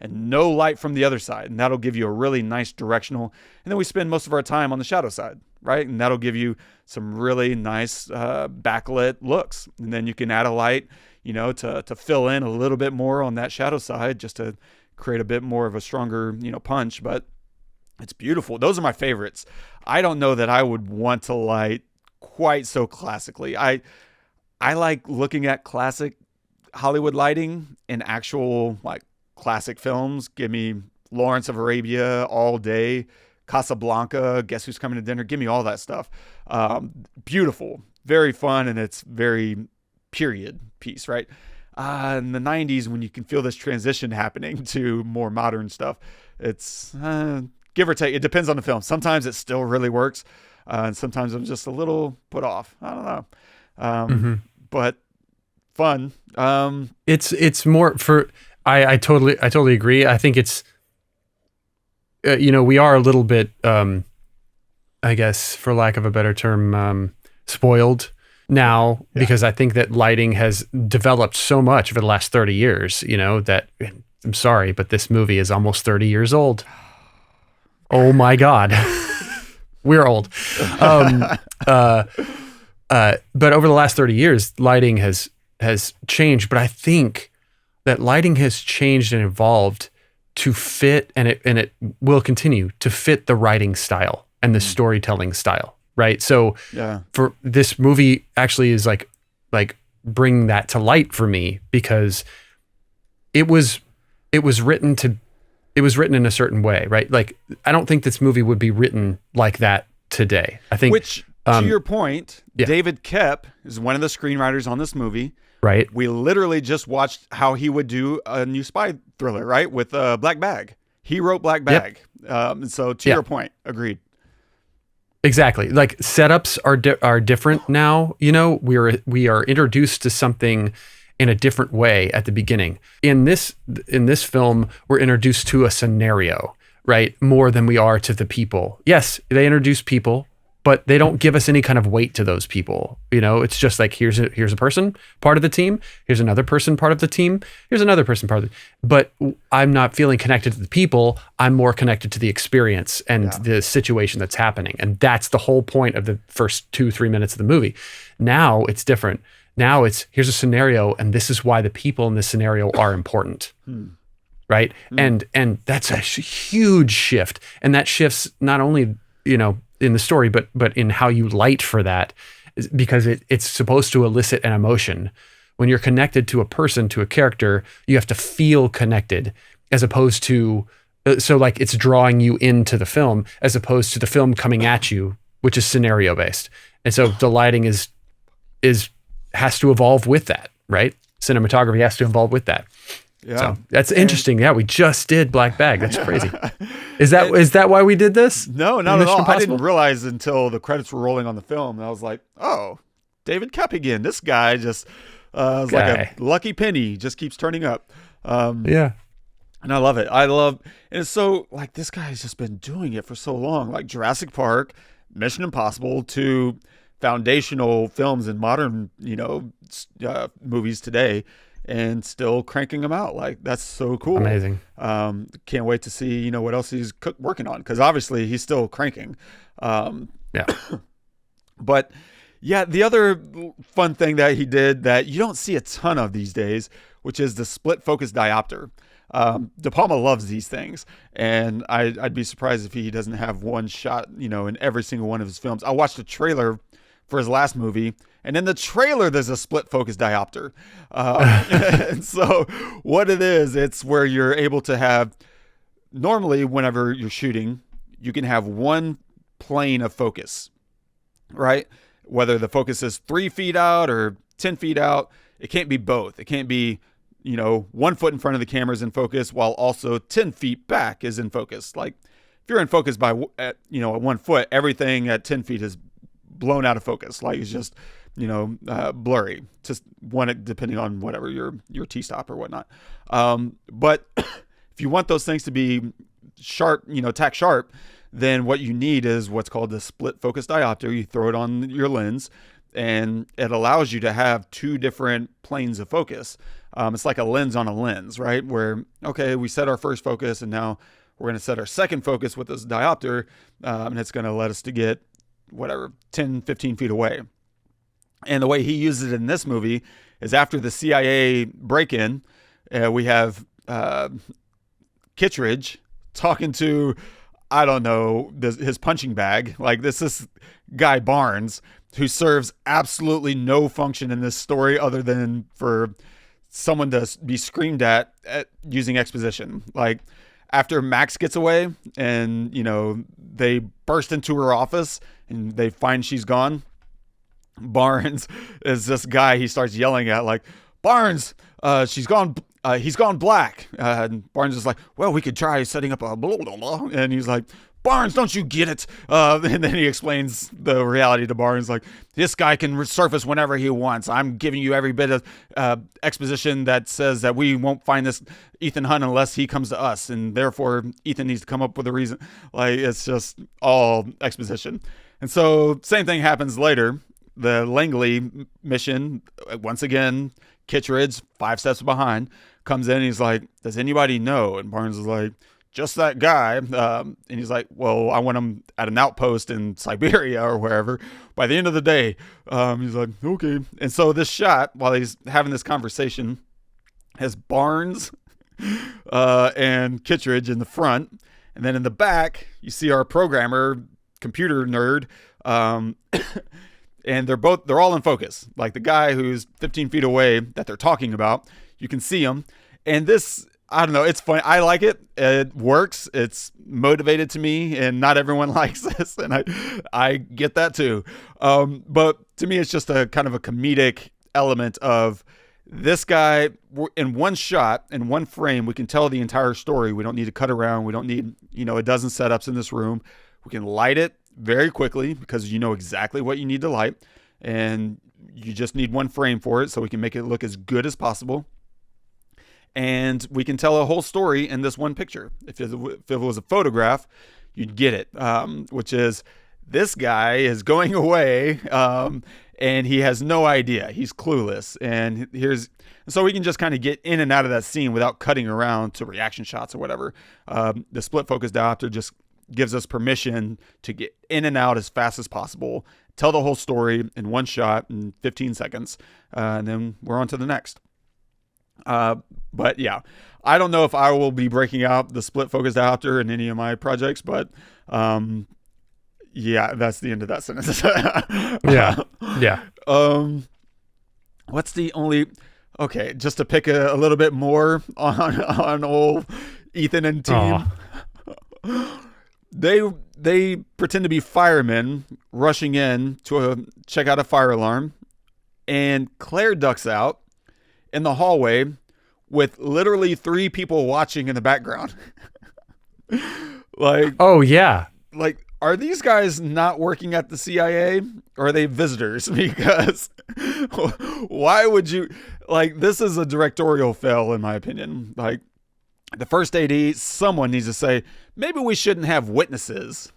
and no light from the other side. And that'll give you a really nice directional. And then we spend most of our time on the shadow side, right? And that'll give you some really nice backlit looks. And then you can add a light, to fill in a little bit more on that shadow side, just to create a bit more of a stronger, punch. But it's beautiful. Those are my favorites. I don't know that I would want to light quite so classically. I like looking at classic Hollywood lighting in actual, like, classic films. Give me Lawrence of Arabia all day, Casablanca, Guess Who's Coming to Dinner. Give me all that stuff. Beautiful, very fun, and it's very period piece, right? In the 90s, when you can feel this transition happening to more modern stuff, it's give or take. It depends on the film. Sometimes it still really works, and sometimes I'm just a little put off. I don't know, but fun.
It's more for. I totally agree. I think it's we are a little bit, I guess, for lack of a better term, spoiled now, because I think that lighting has developed so much over the last 30 years, that I'm sorry, but this movie is almost 30 years old. Oh my God. We're old. But over the last 30 years, lighting has changed, but I think that lighting has changed and evolved to fit, and it will continue to fit the writing style and the storytelling style. Right. So for this movie actually is like bring that to light for me, because it was written in a certain way. Right. Like, I don't think this movie would be written like that today. I think,
which to your point, David Koepp is one of the screenwriters on this movie.
Right.
We literally just watched how he would do a new spy thriller, right? With Black Bag. He wrote Black Bag. So to your point, agreed.
Exactly. Like, setups are different now. We are introduced to something in a different way at the beginning. In this film, we're introduced to a scenario, right? More than we are to the people. Yes, they introduce people, but they don't give us any kind of weight to those people. It's just like, here's a person, part of the team. Here's another person, part of the team. Here's another person, part of the. But I'm not feeling connected to the people. I'm more connected to the experience and the situation that's happening. And that's the whole point of the first 2-3 minutes of the movie. Now it's different. Now it's, here's a scenario, and this is why the people in this scenario are important. Right. And that's a huge shift. And that shifts not only, in the story, but in how you light for that, because it's supposed to elicit an emotion. When you're connected to a person, to a character, you have to feel connected, as opposed to, so like it's drawing you into the film, as opposed to the film coming at you, which is scenario based. And so the lighting has to evolve with that, right? Cinematography has to evolve with that. Yeah. So that's interesting. Yeah, we just did Black Bag. That's crazy. Is that why we did this?
No, not at all. I didn't realize until the credits were rolling on the film. And I was like, oh, David Koepp again. This guy just is like a lucky penny. Just keeps turning up.
Yeah.
And I love it. And it's so, like, this guy has just been doing it for so long. Like Jurassic Park, Mission Impossible, to foundational films in modern, movies today. And still cranking them out. Like, that's so cool.
Amazing.
Can't wait to see, what else he's working on. Because obviously he's still cranking. But yeah, the other fun thing that he did that you don't see a ton of these days, which is the split focus diopter. De Palma loves these things. And I'd be surprised if he doesn't have one shot, in every single one of his films. I watched a trailer for his last movie, and in the trailer, there's a split focus diopter. And so what it is, it's where you're able to have, normally whenever you're shooting, you can have one plane of focus, right? Whether the focus is 3 feet out or 10 feet out, it can't be both. It can't be, 1 foot in front of the camera is in focus while also 10 feet back is in focus. Like, if you're in focus at 1 foot, everything at 10 feet is blown out of focus. Like, it's just, blurry, just one, depending on whatever your T-stop or whatnot. But if you want those things to be sharp, tack sharp, then what you need is what's called the split focus diopter. You throw it on your lens, and it allows you to have 2 different planes of focus. It's like a lens on a lens, right? Where, okay, we set our first focus, and now we're going to set our second focus with this diopter, and it's going to let us to get 10, 15 feet away. And the way he uses it in this movie is after the CIA break-in, we have Kittridge talking to, I don't know, his punching bag. Like, this guy Barnes, who serves absolutely no function in this story other than for someone to be screamed at using exposition. Like, after Max gets away and, they burst into her office and they find she's gone, Barnes is this guy he starts yelling at, like, Barnes, she's gone, he's gone black. And Barnes is like, well, we could try setting up a blah, blah, blah. And he's like, Barnes, don't you get it? And then he explains the reality to Barnes, like, this guy can resurface whenever he wants. I'm giving you every bit of exposition that says that we won't find this Ethan Hunt unless he comes to us, and therefore Ethan needs to come up with a reason. Like, it's just all exposition. And so same thing happens later. The Langley mission, once again, Kittridge, 5 steps behind, comes in and he's like, does anybody know? And Barnes is like, just that guy. And he's like, well, I want him at an outpost in Siberia or wherever by the end of the day. He's like, okay. And so this shot, while he's having this conversation, has Barnes and Kittridge in the front. And then in the back, you see our programmer, computer nerd, and they're all in focus. Like the guy who's 15 feet away that they're talking about, you can see him. And this, I don't know, it's funny. I like it. It works. It's motivated to me, and not everyone likes this, and I get that too. But to me, it's just a kind of a comedic element of this guy in one shot, in one frame. We can tell the entire story. We don't need to cut around. We don't need, a dozen setups in this room. We can light it very quickly because you know exactly what you need to light, and you just need one frame for it, so we can make it look as good as possible. And we can tell a whole story in this one picture. If it was a photograph, you'd get it, which is this guy is going away, and he has no idea. He's clueless. And so we can just kind of get in and out of that scene without cutting around to reaction shots or whatever. The split focus diopter just gives us permission to get in and out as fast as possible, tell the whole story in one shot in 15 seconds, and then we're on to the next. But yeah, I don't know if I will be breaking out the split focus diopter in any of my projects, but yeah, that's the end of that sentence.
Yeah.
What's the only? Okay, just to pick a little bit more on old Ethan and team. They pretend to be firemen rushing in to check out a fire alarm, and Claire ducks out in the hallway with literally 3 people watching in the background. Like,
oh yeah,
like, are these guys not working at the CIA, or are they visitors? Because why would you, like, this is a directorial fail in my opinion. Like, the first AD, someone needs to say, maybe we shouldn't have witnesses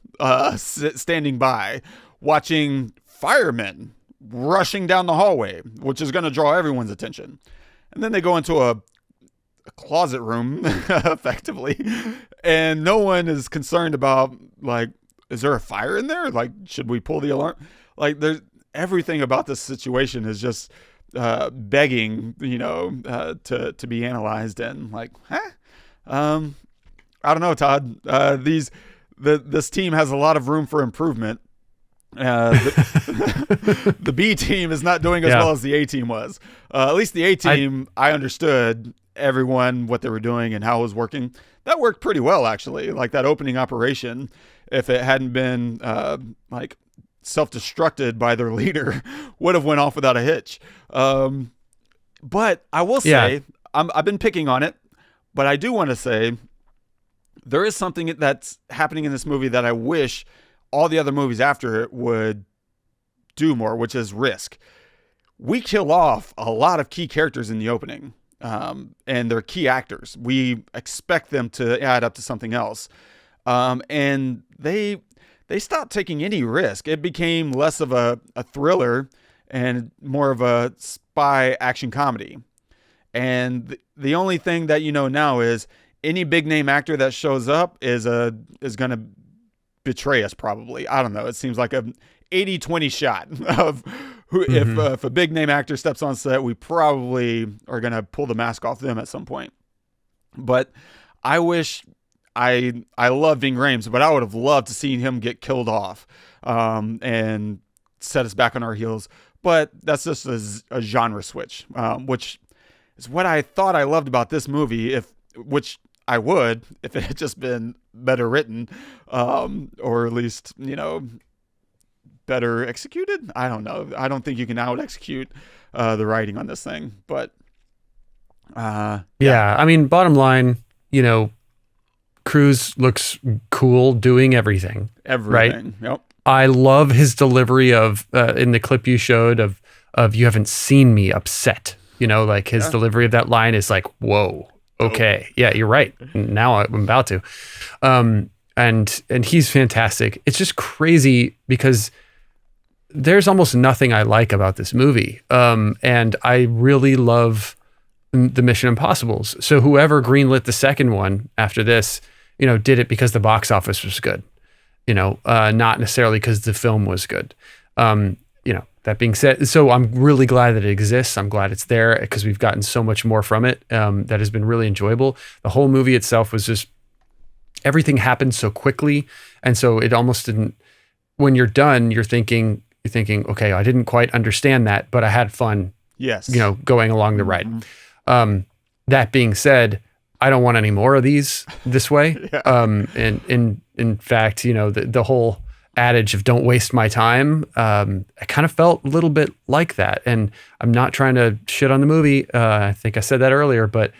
standing by watching firemen rushing down the hallway, which is going to draw everyone's attention. And then they go into a closet room, effectively, and no one is concerned about, like, is there a fire in there? Like, should we pull the alarm? Like, there's everything about this situation is just begging, to be analyzed. And like, I don't know, Todd. This team has a lot of room for improvement. The B team is not doing as well as the A team was. At least the A team, I understood everyone, what they were doing and how it was working. That worked pretty well, actually. Like, that opening operation, if it hadn't been like self-destructed by their leader, would have went off without a hitch. But I will say, I've been picking on it, but I do want to say there is something that's happening in this movie that I wish all the other movies after it would do more, which is risk. We kill off a lot of key characters in the opening, and they're key actors. We expect them to add up to something else. And they stopped taking any risk. It became less of a thriller and more of a spy action comedy. And the only thing that you know now is any big name actor that shows up is going to betray us, probably. I don't know. It seems like a 80-20 shot of who, if a big name actor steps on set, we probably are going to pull the mask off them at some point. But I wish I love Ving Rhames, but I would have loved to see him get killed off and set us back on our heels. But that's just a genre switch, which is what I thought I loved about this movie, which I would if it had just been better written, or at least, better executed. I don't know. I don't think you can out execute the writing on this thing, but
I mean, bottom line, Cruise looks cool doing everything.
Everything.
Right?
Yep.
I love his delivery of in the clip you showed of you haven't seen me upset. You know, like his delivery of that line is like, whoa, okay, yeah, you're right. Now I'm about to, and he's fantastic. It's just crazy because there's almost nothing I like about this movie, and I really love the Mission Impossibles. So whoever greenlit the second one after this, you know, did it because the box office was good. You know, not necessarily because the film was good. You know, that being said, so I'm really glad that it exists. I'm glad it's there because we've gotten so much more from it that has been really enjoyable. The whole movie itself was just, everything happened so quickly. And so it almost didn't, when you're done, you're thinking, okay, I didn't quite understand that, but I had fun,
Yes.
you know, going along the ride. That being said, I don't want any more of these this way. And in fact, you know, the whole adage of don't waste my time, I kind of felt a little bit like that. And I'm not trying to shit on the movie. I think I said that earlier, but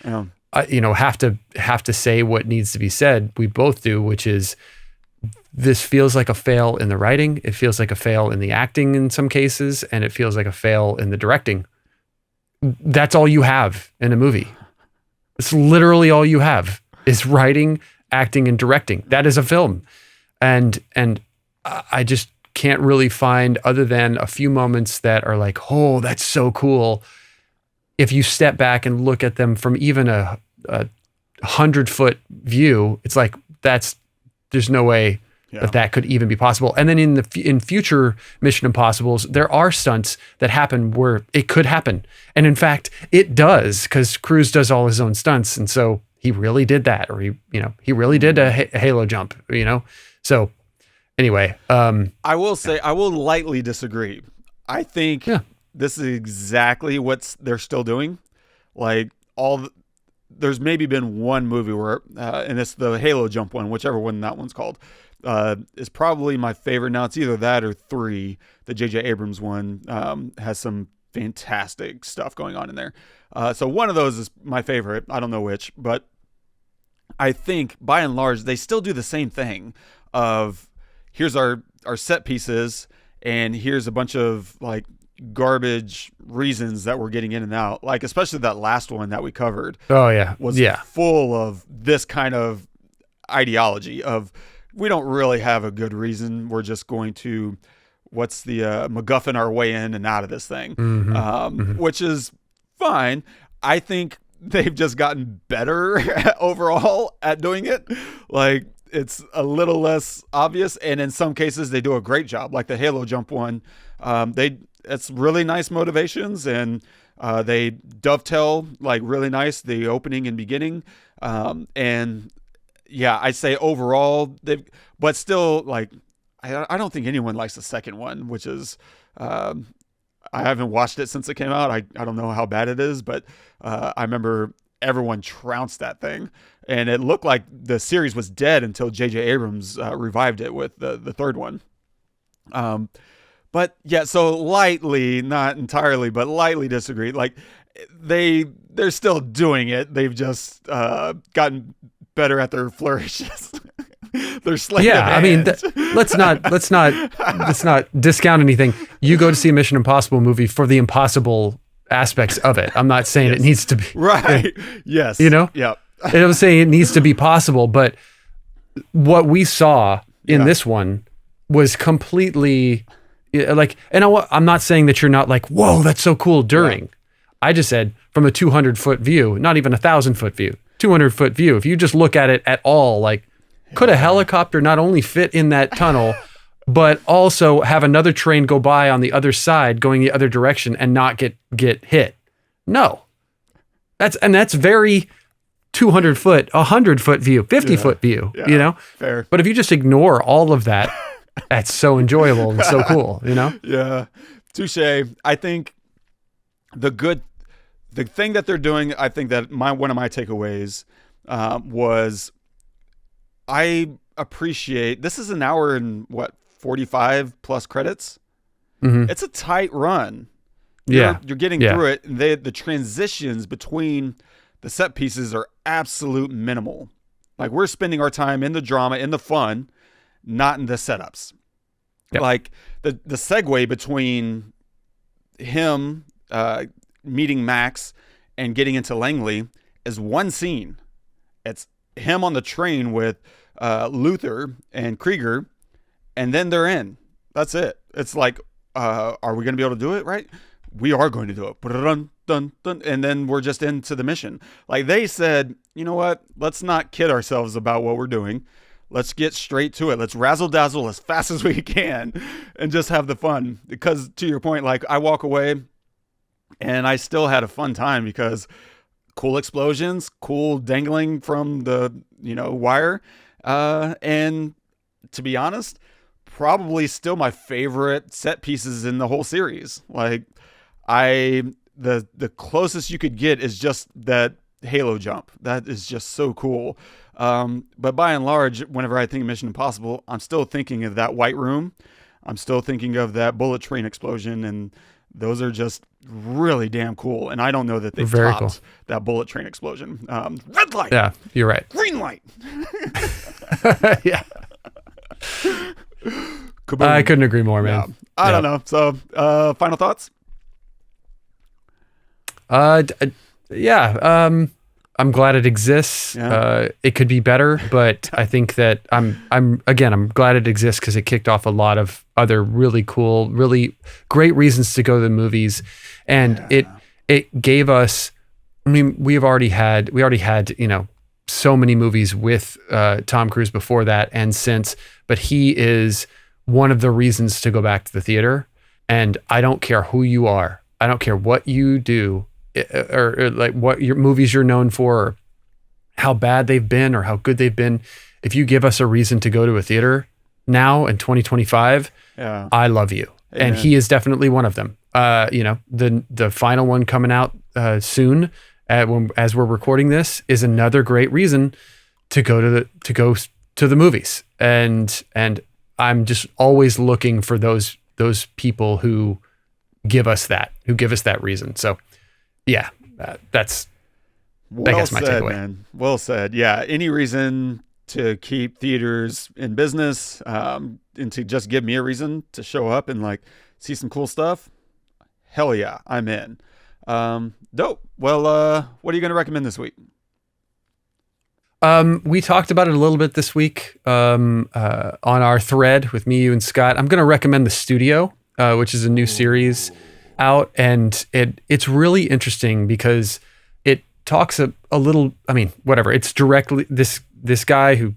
I, you know, have to say what needs to be said. We both do, which is this feels like a fail in the writing. It feels like a fail in the acting in some cases, and it feels like a fail in the directing. That's all you have in a movie. It's literally all you have is writing, acting, and directing. That is a film. And I just can't really find, other than a few moments that are like, oh, that's so cool. If you step back and look at them from even a 100-foot view, it's like, there's no way that could even be possible. And then in future Mission Impossibles, there are stunts that happen where it could happen. And in fact, it does, because Cruise does all his own stunts. And so he really did that, or he really did a halo jump, you know? So anyway,
I will say, I will lightly disagree. I think this is exactly what they're still doing. Like there's maybe been one movie where, and it's the halo jump one, whichever one that one's called, is probably my favorite. Now it's either that or 3. The J.J. Abrams one has some fantastic stuff going on in there. So one of those is my favorite. I don't know which, but I think by and large, they still do the same thing of here's our set pieces and here's a bunch of like garbage reasons that we're getting in and out. Like, especially that last one that we covered.
Oh yeah.
Was full of this kind of ideology of, we don't really have a good reason. We're just going to, what's the MacGuffin our way in and out of this thing, which is fine. I think they've just gotten better overall at doing it. Like, it's a little less obvious, and in some cases they do a great job. Like the Halo jump one, it's really nice motivations, and they dovetail like really nice, the opening and beginning, and yeah, I say overall, but still, like, I don't think anyone likes the second one, which is, I haven't watched it since it came out. I don't know how bad it is, but I remember everyone trounced that thing, and it looked like the series was dead until J.J. Abrams revived it with the third one. But yeah, so lightly, not entirely, but lightly disagree. Like they're still doing it. They've just gotten better at their flourishes. They're sleight of hand.
I mean, let's not discount anything. You go to see a Mission Impossible movie for the impossible aspects of it. I'm not saying it needs to be
right. Yes.
You know?
Yep.
And I'm saying it needs to be possible, but what we saw in this one was completely like, and I'm not saying that you're not like, whoa, that's so cool during. I just said from a 200-foot view, not even 1,000-foot view, 200-foot view. If you just look at it at all, like, could a helicopter not only fit in that tunnel, but also have another train go by on the other side going the other direction and not get hit? No. That's very 200-foot, 100-foot view, 50-foot view, you know?
Fair.
But if you just ignore all of that, that's so enjoyable and so cool, you know?
Yeah. Touche. I think the thing that they're doing, I think that one of my takeaways was, I appreciate, this is an hour and 45 plus credits. It's a tight run. You're getting through it. And the transitions between the set pieces are absolute minimal. Like, we're spending our time in the drama, in the fun, not in the setups.
Yep.
Like the segue between him meeting Max and getting into Langley is one scene. It's him on the train with Luther and Krieger, and then they're in. That's it. It's like, are we going to be able to do it? Right? We are going to do it. Dun, dun, dun, and then we're just into the mission. Like, they said, you know what? Let's not kid ourselves about what we're doing. Let's get straight to it. Let's razzle dazzle as fast as we can and just have the fun. Because to your point, like, I walk away and I still had a fun time because cool explosions, cool dangling from the, wire. And to be honest, probably still my favorite set pieces in the whole series. Like, the closest you could get is just that Halo jump. That is just so cool. But by and large, whenever I think of Mission Impossible, I'm still thinking of that white room. I'm still thinking of that bullet train explosion, and those are just really damn cool. And I don't know that they topped that bullet train explosion. Red light.
Yeah, you're right.
Green light.
Yeah.
Kaboom.
I couldn't agree more, man.
Yeah. I don't know. So, final thoughts?
I'm glad it exists.
Yeah.
It could be better, but I think that I'm glad it exists because it kicked off a lot of other really cool, really great reasons to go to the movies. And it gave us, I mean, we already had, so many movies with Tom Cruise before that and since, but he is one of the reasons to go back to the theater. And I don't care who you are. I don't care what you do or like what your movies you're known for, or how bad they've been or how good they've been. If you give us a reason to go to a theater now in 2025, I love you.
Amen.
And he is definitely one of them. The final one coming out soon, as we're recording this, is another great reason to go to the movies. And I'm just always looking for those people who give us that reason. So yeah, that's
well
I guess my
said,
takeaway.
Man. Well said. Yeah, any reason to keep theaters in business, and to just give me a reason to show up and like see some cool stuff, hell yeah, I'm in. Dope. Well, what are you going to recommend this week?
We talked about it a little bit this week on our thread with me, you, and Scott. I'm going to recommend The Studio, which is a new series out, and it's really interesting because it talks a little. I mean, whatever. It's directly this guy who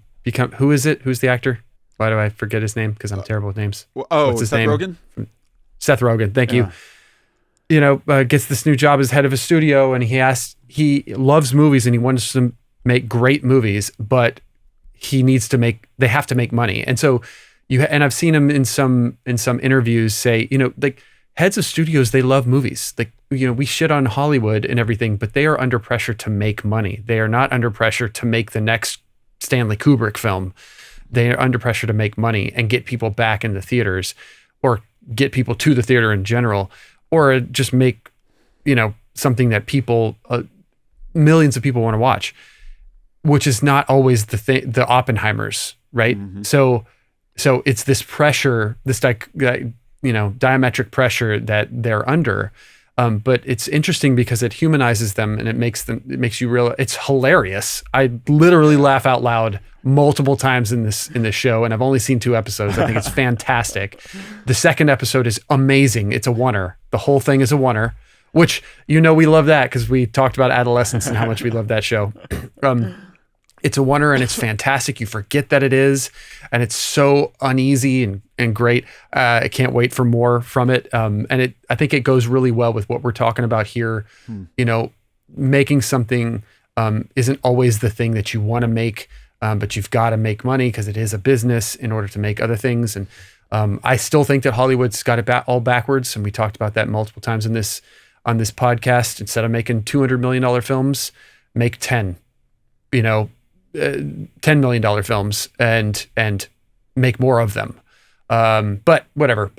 is it? Who's the actor? Why do I forget his name? Because I'm terrible with names.
What's his name? Rogen?
Seth Rogen. Thank you. Gets this new job as head of a studio, and he loves movies and he wants to make great movies, but they have to make money. And so and I've seen him in some interviews say, like heads of studios, they love movies. Like, we shit on Hollywood and everything, but they are under pressure to make money. They are not under pressure to make the next Stanley Kubrick film. They are under pressure to make money and get people back into theaters, or get people to the theater in general, or just make, something that people, millions of people want to watch, which is not always the Oppenheimers, right?
Mm-hmm.
So it's this pressure, this diametric pressure that they're under. But it's interesting because it humanizes them and it makes you realize it's hilarious. I literally laugh out loud multiple times in this show, and I've only seen 2 episodes. I think it's fantastic. The second episode is amazing. It's a oneer. The whole thing is a oneer, which, we love that because we talked about adolescence and how much we love that show. It's a oneer and it's fantastic. You forget that it is, and it's so uneasy and great. I can't wait for more from it. And I think it goes really well with what we're talking about here. Making something isn't always the thing that you want to make, but you've got to make money because it is a business in order to make other things. And I still think that Hollywood's got it all backwards, and we talked about that multiple times on this podcast. Instead of making $200 million films, make 10. $10 million films and make more of them. But whatever.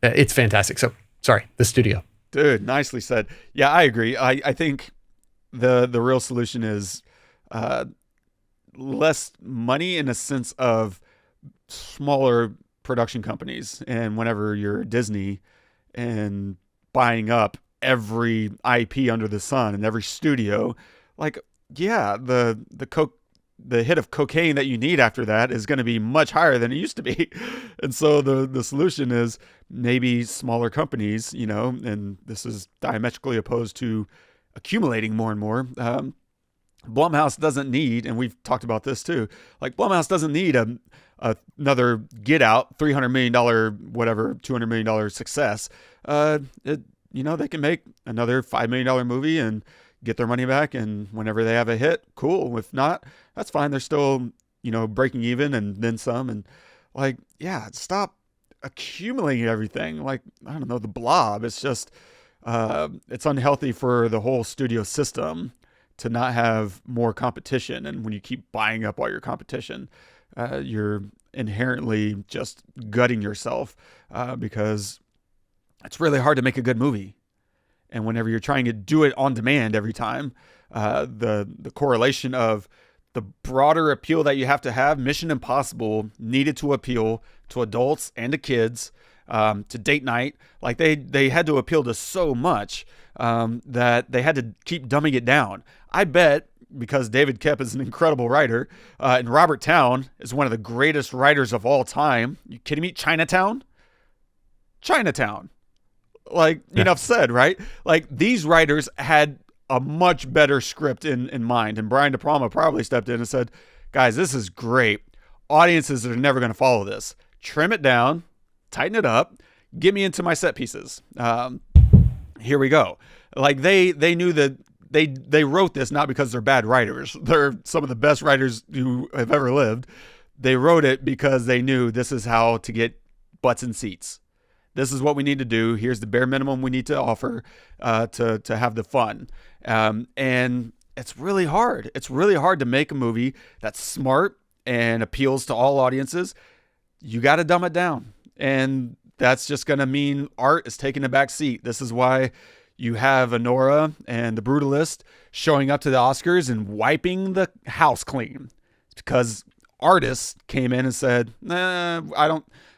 It's fantastic. So sorry, The Studio.
Dude, nicely said. Yeah, I agree. I think the real solution is less money in a sense of smaller production companies. And whenever you're Disney and buying up every IP under the sun and every studio, like, yeah, the hit of cocaine that you need after that is going to be much higher than it used to be. And so the solution is maybe smaller companies, you know, and this is diametrically opposed to accumulating more and more. Blumhouse doesn't need, and we've talked about this too, like Blumhouse doesn't need another Get Out, $300 million, whatever, $200 million success. You know, they can make another $5 million movie and get their money back. And whenever they have a hit, cool. If not, that's fine. They're still, you know, breaking even and then some. And like, yeah, stop accumulating everything. Like, I don't know, the Blob. It's just, it's unhealthy for the whole studio system to not have more competition. And when you keep buying up all your competition, you're inherently just gutting yourself, because it's really hard to make a good movie. And whenever you're trying to do it on demand every time, the correlation of the broader appeal that you have to have, Mission Impossible needed to appeal to adults and to kids, to date night. Like they had to appeal to so much that they had to keep dumbing it down. I bet because David Koepp is an incredible writer, and Robert Towne is one of the greatest writers of all time. You kidding me? Chinatown. Like, enough said, right? Like, these writers had a much better script in mind. And Brian De Palma probably stepped in and said, guys, this is great. Audiences are never going to follow this. Trim it down, tighten it up, get me into my set pieces. Here we go. Like, they knew that they wrote this not because they're bad writers. They're some of the best writers who have ever lived. They wrote it because they knew this is how to get butts in seats. This is what we need to do. Here's the bare minimum we need to offer to have the fun. And it's really hard. It's really hard to make a movie that's smart and appeals to all audiences. You got to dumb it down. And that's just going to mean art is taking a back seat. This is why you have Honora and The Brutalist showing up to the Oscars and wiping the house clean. It's because artists came in and said, nah,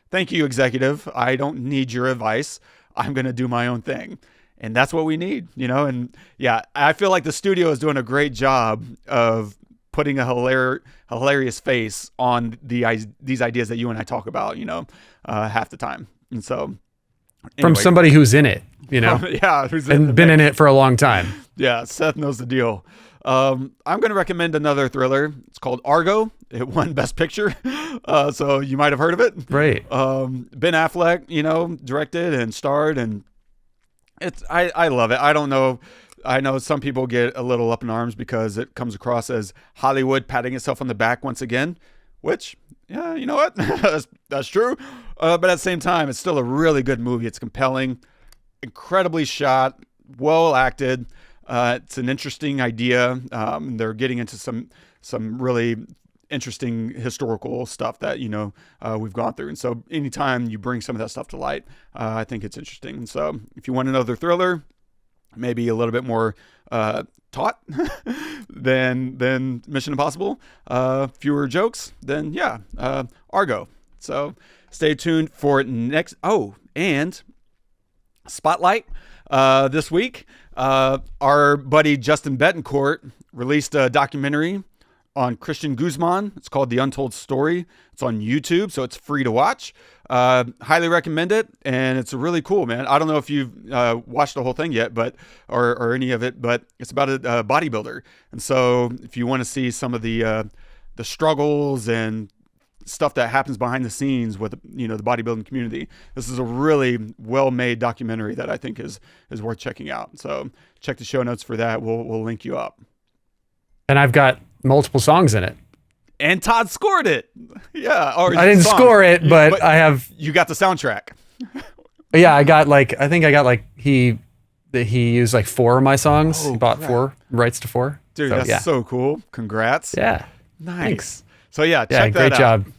thank you, executive. I don't need your advice. I'm going to do my own thing. And that's what we need, you know? And yeah, I feel like the studio is doing a great job of putting a hilarious face on these ideas that you and I talk about, you know, half the time. And so anyway.
From somebody who's in it, you know,
yeah,
and been in it for a long time.
Yeah. Seth knows the deal. I'm going to recommend another thriller. It's called Argo. It won Best Picture. So you might have heard of it.
Right.
Ben Affleck, you know, directed and starred, and I love it. I don't know. I know some people get a little up in arms because it comes across as Hollywood patting itself on the back once again, which, yeah, you know what? that's true. But at the same time, it's still a really good movie. It's compelling, incredibly shot, well acted. It's an interesting idea. They're getting into some really interesting historical stuff that, you know, we've gone through. And so anytime you bring some of that stuff to light, I think it's interesting. And so if you want another thriller, maybe a little bit more taut than Mission Impossible, fewer jokes, then yeah, Argo. So stay tuned for next. Oh, and Spotlight this week. Our buddy Justin Betancourt released a documentary on Christian Guzman. It's called The Untold Story. It's on YouTube, so it's free to watch. Highly recommend it, and it's really cool, man. I don't know if you've watched the whole thing yet, but or any of it, but it's about a bodybuilder. And so if you want to see some of the struggles and stuff that happens behind the scenes with, you know, the bodybuilding community, this is a really well-made documentary that I think is worth checking out. So check the show notes for that. We'll link you up.
And I've got multiple songs in it.
And Todd scored it. Yeah. Or
I didn't score it, but I have.
You got the soundtrack.
Yeah, I think I got he used like 4 of my songs. He bought 4 rights to 4.
Dude, so, that's so cool. Congrats.
Yeah.
Nice.
Thanks.
So yeah, check that
great
out.
Job.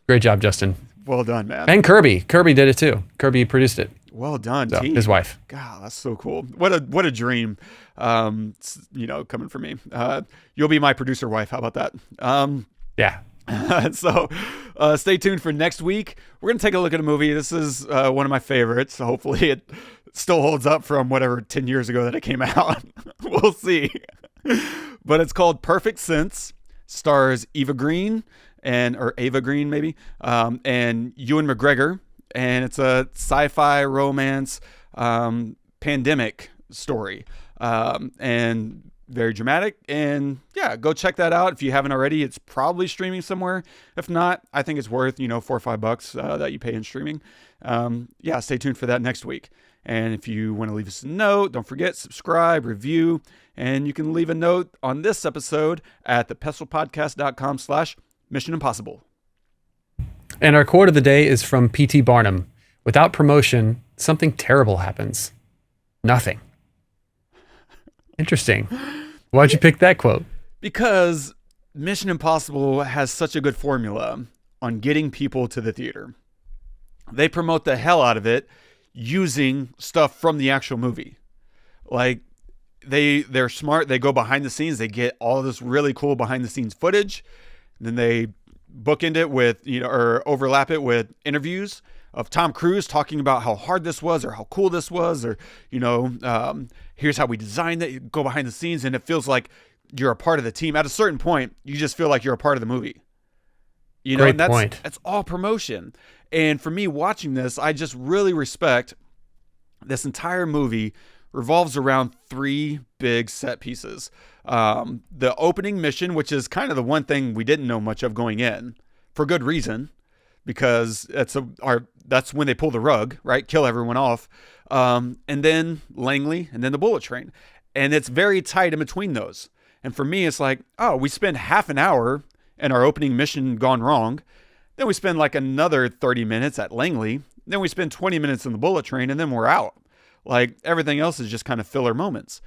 Great job, Justin.
Well done, man.
And Kirby did it too. Kirby produced it.
Well done,
So,
team.
his wife.
God, that's so cool. What a dream. Coming from me. You'll be my producer wife. How about that?
Yeah.
So stay tuned for next week. We're going to take a look at a movie. This is one of my favorites. Hopefully it still holds up from whatever 10 years ago that it came out. We'll see. But it's called Perfect Sense. Stars Eva Green or Ava Green maybe, and Ewan McGregor. And it's a sci-fi romance pandemic story. And very dramatic, and yeah, go check that out if you haven't already. It's probably streaming somewhere. If not, I think it's worth $4 or $5 that you pay in streaming. Stay tuned for that next week. And if you want to leave us a note, don't forget, subscribe, review, and you can leave a note on this episode at thepestlepodcast.com/Mission Impossible.
And our quote of the day is from P.T. Barnum. Without promotion, something terrible happens. Nothing. Interesting. Why'd you pick that quote?
Because Mission Impossible has such a good formula on getting people to the theater. They promote the hell out of it using stuff from the actual movie. Like, they're smart. They go behind the scenes. They get all this really cool behind the scenes footage. Then they bookend it with, or overlap it with interviews of Tom Cruise talking about how hard this was or how cool this was, or, here's how we designed it. You go behind the scenes and it feels like you're a part of the team. At a certain point, you just feel like you're a part of the movie.
Great point.
That's all promotion. And for me watching this, I just really respect this entire movie revolves around 3 big set pieces. The opening mission, which is kind of the one thing we didn't know much of going in, for good reason, because that's when they pull the rug, right? Kill everyone off. And then Langley, and then the bullet train. And it's very tight in between those. And for me, it's like, oh, we spend half an hour in our opening mission gone wrong. Then we spend like another 30 minutes at Langley. Then we spend 20 minutes in the bullet train, and then we're out. Like, everything else is just kind of filler moments.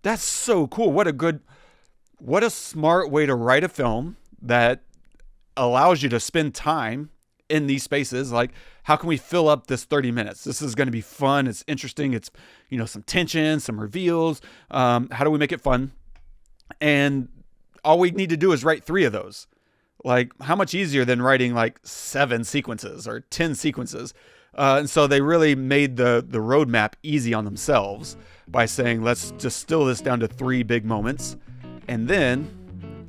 That's so cool. What a smart way to write a film that allows you to spend time in these spaces. Like, how can we fill up this 30 minutes? This is going to be fun. It's interesting. It's, some tension, some reveals. How do we make it fun? And all we need to do is write 3 of those. Like, how much easier than writing like 7 sequences or 10 sequences? And so they really made the roadmap easy on themselves by saying, let's distill this down to 3 big moments. And then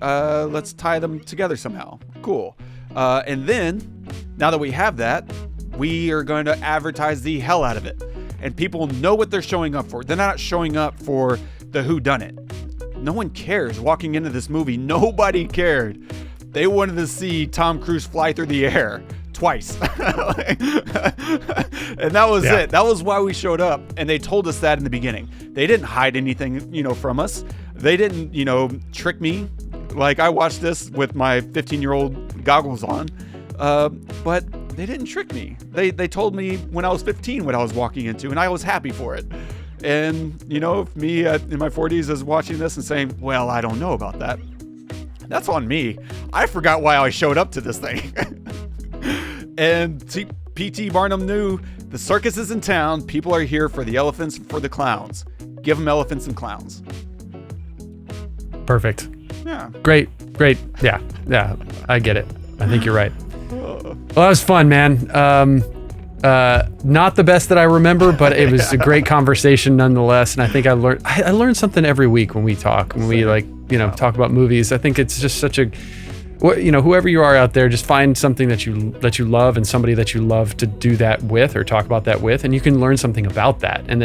let's tie them together somehow. Cool. And then, now that we have that, we are going to advertise the hell out of it. And people know what they're showing up for. They're not showing up for the whodunit. No one cares walking into this movie. Nobody cared. They wanted to see Tom Cruise fly through the air twice. And that was it. That was why we showed up. And they told us that in the beginning. They didn't hide anything, from us. They didn't, trick me. Like, I watched this with my 15-year-old goggles on. But they didn't trick me. They told me when I was 15 what I was walking into, and I was happy for it. And, if me in my 40s is watching this and saying, well, I don't know about that, that's on me. I forgot why I showed up to this thing. And P.T. Barnum knew the circus is in town. People are here for the elephants and for the clowns. Give them elephants and clowns.
Perfect.
Yeah.
Great. Yeah. I get it. I think you're right. Well, that was fun, man. Not the best that I remember, but it was a great conversation nonetheless. And I think I learned something every week when we talk, we talk about movies. I think it's just such a, whoever you are out there, just find something that you love and somebody that you love to do that with or talk about that with, and you can learn something about that. And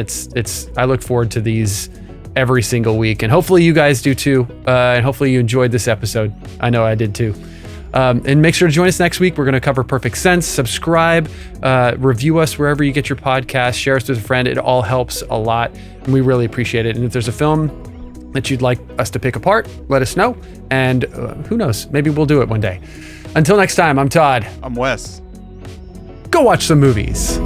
I look forward to these every single week, and hopefully you guys do too. And hopefully you enjoyed this episode. I know I did too. And make sure to join us next week. We're going to cover Perfect Sense. Subscribe, review us wherever you get your podcast, share us with a friend. It all helps a lot, and we really appreciate it. And if there's a film that you'd like us to pick apart, let us know. And who knows, maybe we'll do it one day. Until next time, I'm Todd.
I'm Wes.
Go watch some movies.